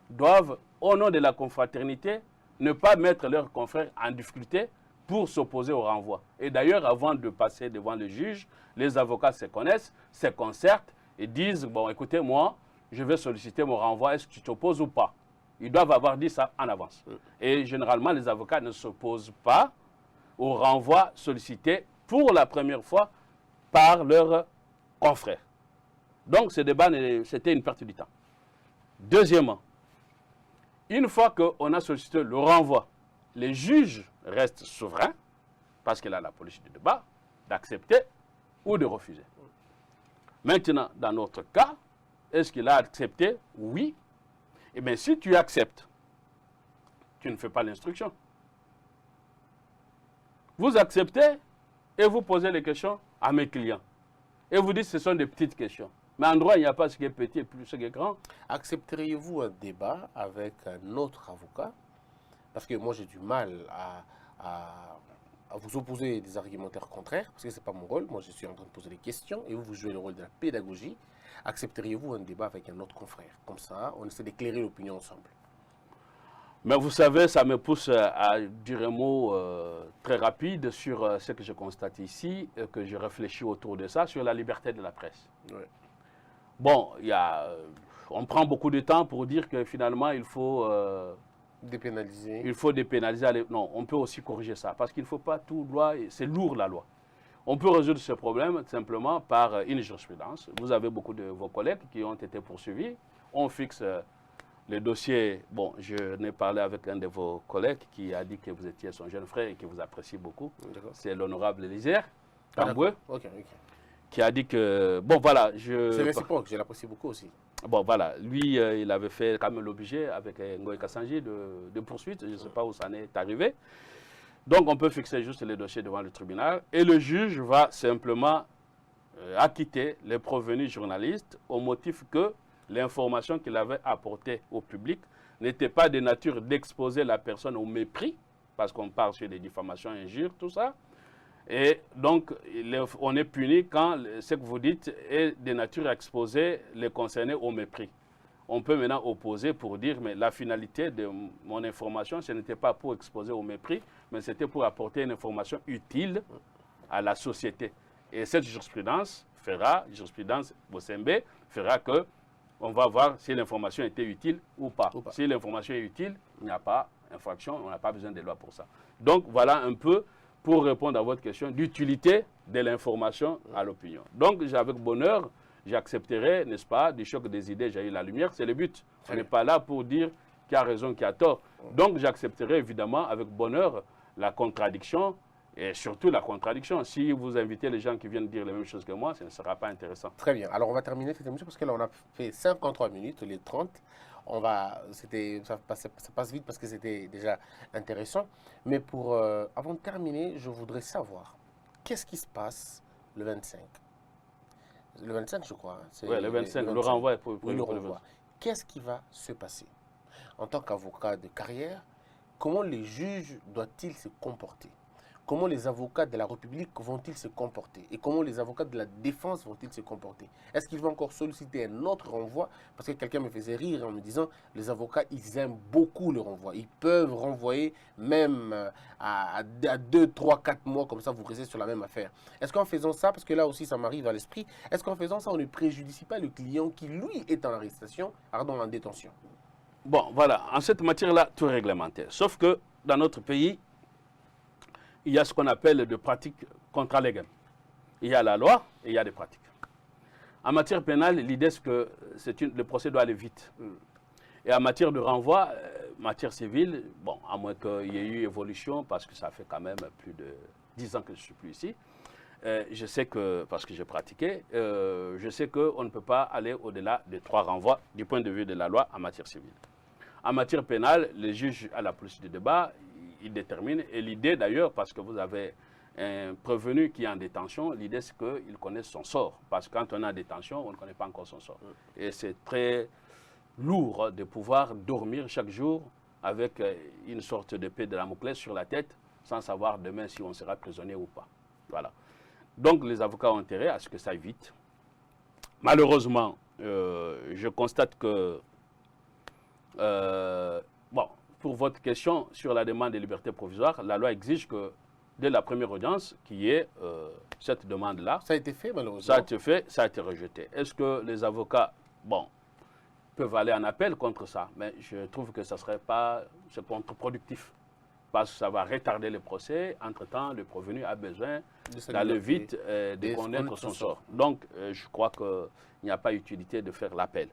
Speaker 2: doivent, au nom de la confraternité, ne pas mettre leurs confrères en difficulté pour s'opposer au renvoi. Et d'ailleurs, avant de passer devant le juge, les avocats se connaissent, se concertent et disent, bon, écoutez, moi, je vais solliciter mon renvoi, est-ce que tu t'opposes ou pas? Ils doivent avoir dit ça en avance. Et généralement, les avocats ne s'opposent pas au renvoi sollicité pour la première fois par leurs confrères. Donc, ce débat, c'était une perte du temps. Deuxièmement, une fois qu'on a sollicité le renvoi, les juges restent souverains, parce qu'il a la politique du débat, d'accepter ou de refuser. Maintenant, dans notre cas, est-ce qu'il a accepté? Oui. Eh bien, si tu acceptes, tu ne fais pas l'instruction. Vous acceptez et vous posez les questions à mes clients. Et vous dites que ce sont des petites questions. Mais en droit, il n'y a pas ce qui est petit et plus ce qui est grand.
Speaker 1: Accepteriez-vous un débat avec un autre avocat? Parce que moi, j'ai du mal à vous opposer des argumentaires contraires, parce que ce n'est pas mon rôle. Moi, je suis en train de poser des questions et vous, vous jouez le rôle de la pédagogie. Accepteriez-vous un débat avec un autre confrère? Comme ça, on essaie d'éclairer l'opinion ensemble.
Speaker 2: Mais vous savez, ça me pousse à dire un mot très rapide sur ce que je constate ici, que je réfléchis autour de ça, sur la liberté de la presse.
Speaker 1: Ouais.
Speaker 2: Bon, on prend beaucoup de temps pour dire que finalement, il faut
Speaker 1: dépénaliser.
Speaker 2: Il faut dépénaliser. Non, on peut aussi corriger ça, parce qu'il ne faut pas tout loi, c'est lourd la loi. On peut résoudre ce problème simplement par une jurisprudence. Vous avez beaucoup de vos collègues qui ont été poursuivis. On fixe le dossier. Bon, je n'ai parlé avec un de vos collègues qui a dit que vous étiez son jeune frère et qui vous apprécie beaucoup. C'est l'honorable Élisée Tamboué, qui a dit que, bon voilà,
Speaker 1: c'est réciproque, je l'apprécie beaucoup aussi.
Speaker 2: Bon voilà, lui, il avait fait quand même l'objet avec Ngoï Kassanji de poursuite, je ne sais pas où ça en est arrivé. Donc on peut fixer juste les dossiers devant le tribunal et le juge va simplement acquitter les prévenus journalistes au motif que l'information qu'il avait apportée au public n'était pas de nature d'exposer la personne au mépris, parce qu'on parle sur des diffamations, injures, tout ça. Et donc, on est puni quand ce que vous dites est de nature à exposer les concernés au mépris. On peut maintenant opposer pour dire, mais la finalité de mon information, ce n'était pas pour exposer au mépris, mais c'était pour apporter une information utile à la société. Et cette jurisprudence Bossembe, fera que on va voir si l'information était utile ou pas. Si l'information est utile, il n'y a pas infraction, on n'a pas besoin de loi pour ça. Donc, voilà un peu pour répondre à votre question d'utilité de l'information à l'opinion. Donc, avec bonheur, j'accepterai, n'est-ce pas, du choc des idées, j'ai eu la lumière, c'est le but. On n'est pas là pour dire qui a raison, qui a tort. Donc, j'accepterai évidemment avec bonheur la contradiction, et surtout la contradiction. Si vous invitez les gens qui viennent dire les mêmes choses que moi, ce ne sera pas intéressant.
Speaker 1: Très bien. Alors, on va terminer cette émission parce que là, on a fait 53 minutes, les 30. Ça passe vite parce que c'était déjà intéressant. Mais avant de terminer, je voudrais savoir, qu'est-ce qui se passe le 25? Le 25, je crois.
Speaker 2: Oui, le 25, le renvoi est pour
Speaker 1: le renvoi. Qu'est-ce qui va se passer? En tant qu'avocat de carrière, comment les juges doivent-ils se comporter? Comment les avocats de la République vont-ils se comporter? Et comment les avocats de la défense vont-ils se comporter? Est-ce qu'ils vont encore solliciter un autre renvoi? Parce que quelqu'un me faisait rire en me disant, les avocats, ils aiment beaucoup le renvoi. Ils peuvent renvoyer même à 2, 3, 4 mois, comme ça vous restez sur la même affaire. Est-ce qu'en faisant ça, parce que là aussi ça m'arrive à l'esprit, est-ce qu'en faisant ça, on ne préjudicie pas le client qui, lui, est en arrestation, pardon, en détention?
Speaker 2: Bon, voilà, en cette matière-là, tout est réglementaire. Sauf que dans notre pays, il y a ce qu'on appelle des pratiques contralégales. Il y a la loi et il y a des pratiques. En matière pénale, l'idée c'est que le procès doit aller vite. Et en matière de renvoi, matière civile, bon, à moins qu'il y ait eu évolution, parce que ça fait quand même plus de 10 ans que je ne suis plus ici, je sais que, parce que j'ai pratiqué, je sais qu'on ne peut pas aller au-delà de 3 renvois du point de vue de la loi en matière civile. En matière pénale, les juges à la police du débat, ils déterminent. Et l'idée d'ailleurs, parce que vous avez un prévenu qui est en détention, l'idée c'est qu'il connaisse son sort. Parce que quand on est en détention, on ne connaît pas encore son sort. Et c'est très lourd de pouvoir dormir chaque jour avec une sorte d'épée de Damoclès sur la tête, sans savoir demain si on sera prisonnier ou pas. Voilà. Donc les avocats ont intérêt à ce que ça aille vite. Malheureusement, je constate que bon, pour votre question sur la demande de liberté provisoire, la loi exige que dès la première audience, qu'il y ait cette demande-là.
Speaker 1: Ça a été fait, malheureusement.
Speaker 2: Ça a été fait, ça a été rejeté. Est-ce que les avocats, bon, peuvent aller en appel contre ça? Mais je trouve que ça serait pas, c'est contre-productif. Parce que ça va retarder le procès. Entre-temps, le prévenu a besoin d'aller vite, de connaître son sort. Donc, je crois qu'il n'y a pas utilité de faire l'appel.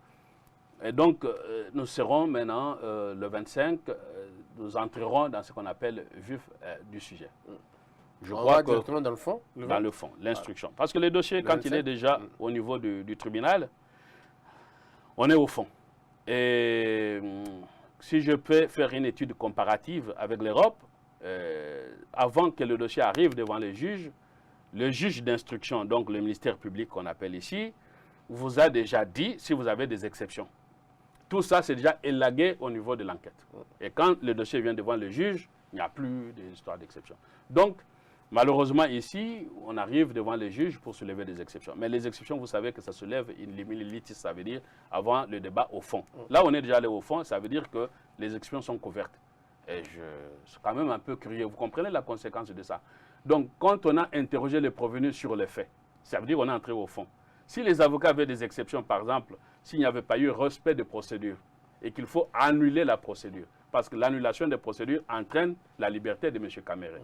Speaker 2: Et donc, nous serons maintenant, le 25, nous entrerons dans ce qu'on appelle le vif du sujet.
Speaker 1: On va directement dans le fond?
Speaker 2: Dans le fond, l'instruction. Parce que le dossier, quand il est déjà au niveau du tribunal, on est au fond. Et si je peux faire une étude comparative avec l'Europe, avant que le dossier arrive devant le juge d'instruction, donc le ministère public qu'on appelle ici, vous a déjà dit si vous avez des exceptions. Tout ça, c'est déjà élagué au niveau de l'enquête. Et quand le dossier vient devant le juge, il n'y a plus d'histoire d'exception. Donc, malheureusement, ici, on arrive devant les juges pour soulever des exceptions. Mais les exceptions, vous savez que ça soulève une limite, ça veut dire avant le débat au fond. Là, on est déjà allé au fond, ça veut dire que les exceptions sont couvertes. Et je suis quand même un peu curieux. Vous comprenez la conséquence de ça? Donc, quand on a interrogé les prévenus sur les faits, ça veut dire qu'on est entré au fond. Si les avocats avaient des exceptions, par exemple, s'il n'y avait pas eu respect de procédure et qu'il faut annuler la procédure, parce que l'annulation des procédures entraîne la liberté de M. Caméré.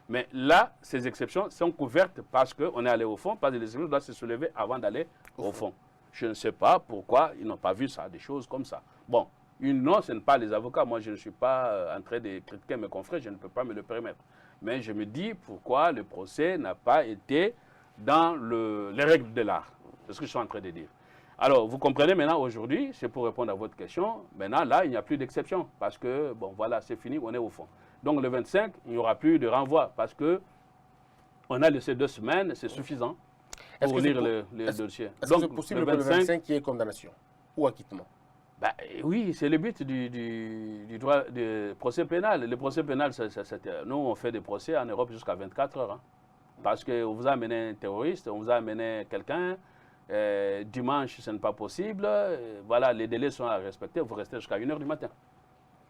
Speaker 2: Mais là, ces exceptions sont couvertes parce qu'on est allé au fond, parce que les exceptions doivent se soulever avant d'aller au fond. Je ne sais pas pourquoi ils n'ont pas vu ça, des choses comme ça. Bon, non, ce n'est pas les avocats. Moi, je ne suis pas en train de critiquer mes confrères, je ne peux pas me le permettre. Mais je me dis pourquoi le procès n'a pas été dans les règles de l'art. C'est ce que je suis en train de dire. Alors, vous comprenez maintenant, aujourd'hui, c'est pour répondre à votre question, maintenant, là, il n'y a plus d'exception, parce que, bon, voilà, c'est fini, on est au fond. Donc, le 25, il n'y aura plus de renvoi, parce que on a laissé 2 semaines, c'est suffisant pour lire le dossier.
Speaker 1: Est-ce que c'est possible que le 25, il y ait condamnation ou acquittement?
Speaker 2: Ben, oui, c'est le but du droit du procès pénal. Le procès pénal, nous, on fait des procès en Europe jusqu'à 24 heures. Hein, parce qu'on vous a amené un terroriste, on vous a amené quelqu'un, dimanche, ce n'est pas possible. Voilà, les délais sont à respecter, vous restez jusqu'à 1h du matin.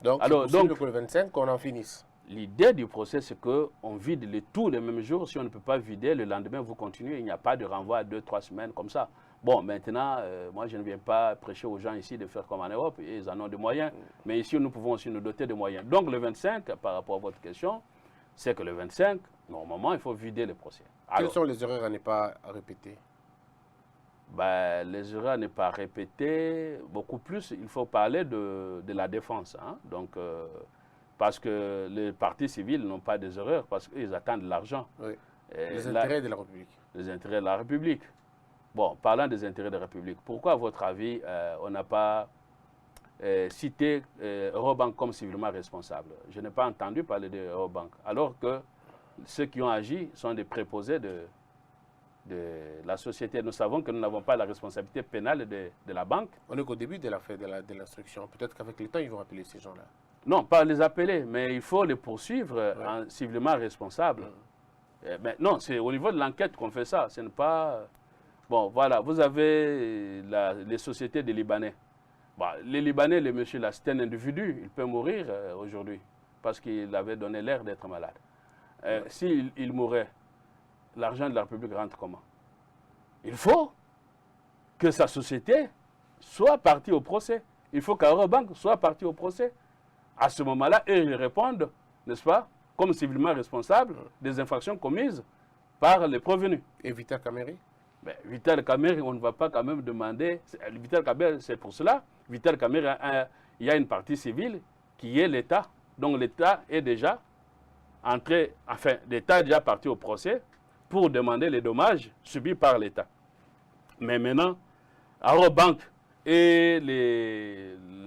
Speaker 1: Donc, c'est possible que le 25, qu'on en finisse.
Speaker 2: L'idée du procès, c'est qu'on vide tout le même jour. Si on ne peut pas vider, le lendemain, vous continuez. Il n'y a pas de renvoi à 2-3 semaines comme ça. Bon, maintenant, moi, je ne viens pas prêcher aux gens ici de faire comme en Europe. Ils en ont des moyens. Mais ici, nous pouvons aussi nous doter de moyens. Donc, le 25, par rapport à votre question, c'est que le 25, normalement, il faut vider le procès.
Speaker 1: Quelles sont les erreurs à ne pas répéter?
Speaker 2: Ben, les erreurs à ne pas répéter, beaucoup plus, il faut parler de la défense. Hein? Donc, parce que les partis civils n'ont pas des erreurs, parce qu'ils attendent de l'argent.
Speaker 1: Oui. Les intérêts de la République.
Speaker 2: Les intérêts de la République. Bon, parlant des intérêts de la République, pourquoi, à votre avis, on n'a pas cité Eurobank comme civilement responsable? Je n'ai pas entendu parler de Eurobank, alors que ceux qui ont agi sont des préposés de la société. Nous savons que nous n'avons pas la responsabilité pénale de la banque.
Speaker 1: On est qu'au début de l'instruction. Peut-être qu'avec le temps, ils vont appeler ces gens-là.
Speaker 2: Non, pas les appeler, mais il faut les poursuivre en civilement responsable. Mais non, c'est au niveau de l'enquête qu'on fait ça. Ce n'est pas... Bon, voilà, vous avez les sociétés des Libanais. Bon, les Libanais, le monsieur là, c'est un individu. Il peut mourir aujourd'hui parce qu'il avait donné l'air d'être malade. S'il mourait, l'argent de la République rentre comment? Il faut que sa société soit partie au procès. Il faut qu'Eurobank soit partie au procès. À ce moment-là, ils répondent, n'est-ce pas, comme civilement responsables des infractions commises par les prévenus.
Speaker 1: Et Vital Caméré?
Speaker 2: Ben, Vital Caméré, on ne va pas quand même demander. Vital Caméré, c'est pour cela. Vital Caméré, il y a une partie civile qui est l'État. Donc l'État est déjà entré, enfin, l'État est déjà parti au procès pour demander les dommages subis par l'État. Mais maintenant, Eurobank et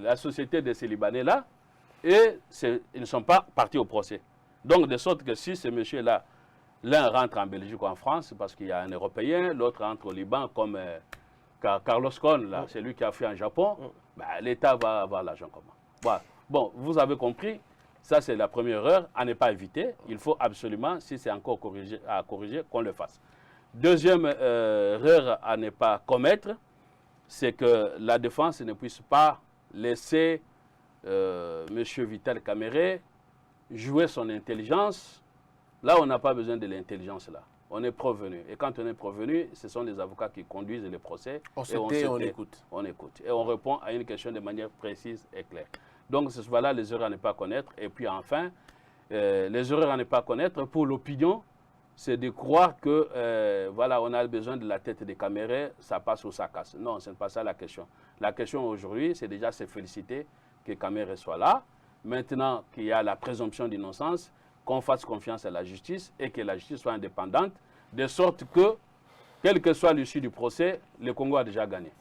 Speaker 2: la société de ces Libanais-là, ils ne sont pas partis au procès. Donc, de sorte que si ces messieurs-là, l'un rentre en Belgique ou en France, parce qu'il y a un Européen, l'autre rentre au Liban, comme Carlos Ghosn, là, c'est lui qui a fait en Japon, ben, l'État va avoir l'argent comment? Voilà. Bon, vous avez compris, ça c'est la première erreur à ne pas éviter. Il faut absolument, si c'est encore à corriger, qu'on le fasse. Deuxième erreur à ne pas commettre, c'est que la défense ne puisse pas laisser M. Vital Caméré jouer son intelligence, Là, on n'a pas besoin de l'intelligence là. On est prévenu. Et quand on est prévenu, ce sont les avocats qui conduisent les procès.
Speaker 1: On se tait, on écoute.
Speaker 2: On écoute. Et on répond à une question de manière précise et claire. Donc, voilà les erreurs à ne pas connaître. Et puis enfin, les erreurs à ne pas connaître pour l'opinion, c'est de croire que voilà, on a besoin de la tête des caméras, ça passe ou ça casse. Non, ce n'est pas ça la question. La question aujourd'hui, c'est déjà se féliciter que Caméré soit là. Maintenant qu'il y a la présomption d'innocence, qu'on fasse confiance à la justice et que la justice soit indépendante, de sorte que, quelle que soit l'issue du procès, le Congo a déjà gagné.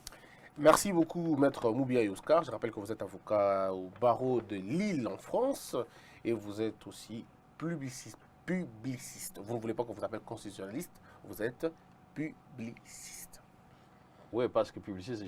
Speaker 1: Merci beaucoup, Maître Moubiaï Oscar. Je rappelle que vous êtes avocat au barreau de Lille en France et vous êtes aussi publiciste. Vous ne voulez pas qu'on vous appelle constitutionnaliste, vous êtes publiciste.
Speaker 2: Oui, parce que publiciste,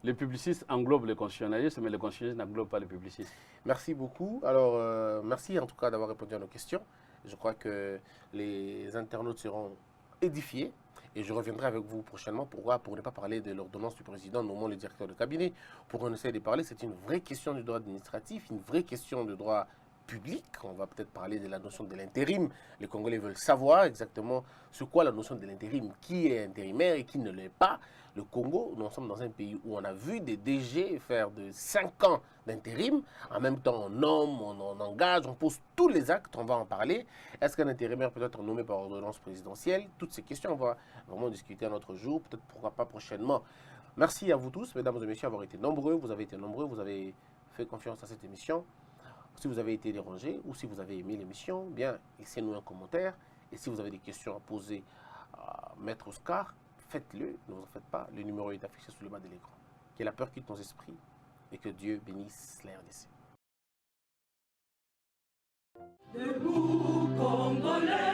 Speaker 2: les publicistes englobent les constitutionnalistes, mais les constitutionnalistes n'englobent pas les publicistes.
Speaker 1: Merci beaucoup. Alors, merci en tout cas d'avoir répondu à nos questions. Je crois que les internautes seront édifiés. Et je reviendrai avec vous prochainement. Pourquoi? Pour ne pas parler de l'ordonnance du président nommant le directeur de cabinet. Pour qu'on essaie de parler, c'est une vraie question du droit administratif, une vraie question de droit public. On va peut-être parler de la notion de l'intérim. Les Congolais veulent savoir exactement ce qu'est la notion de l'intérim, qui est intérimaire et qui ne l'est pas. Le Congo, nous sommes dans un pays où on a vu des DG faire de 5 ans d'intérim. En même temps, on nomme, on engage, on pose tous les actes, on va en parler. Est-ce qu'un intérimaire peut être nommé par ordonnance présidentielle? Toutes ces questions, on va vraiment discuter un autre jour, peut-être pourquoi pas prochainement. Merci à vous tous, mesdames et messieurs, d'avoir été nombreux. Vous avez été nombreux, vous avez fait confiance à cette émission. Si vous avez été dérangé ou si vous avez aimé l'émission, bien, laissez-nous un commentaire. Et si vous avez des questions à poser à Maître Oscar, faites-le, ne vous en faites pas. Le numéro est affiché sous le bas de l'écran. Que la peur quitte nos esprits et que Dieu bénisse la RDC. Debout, Congolais.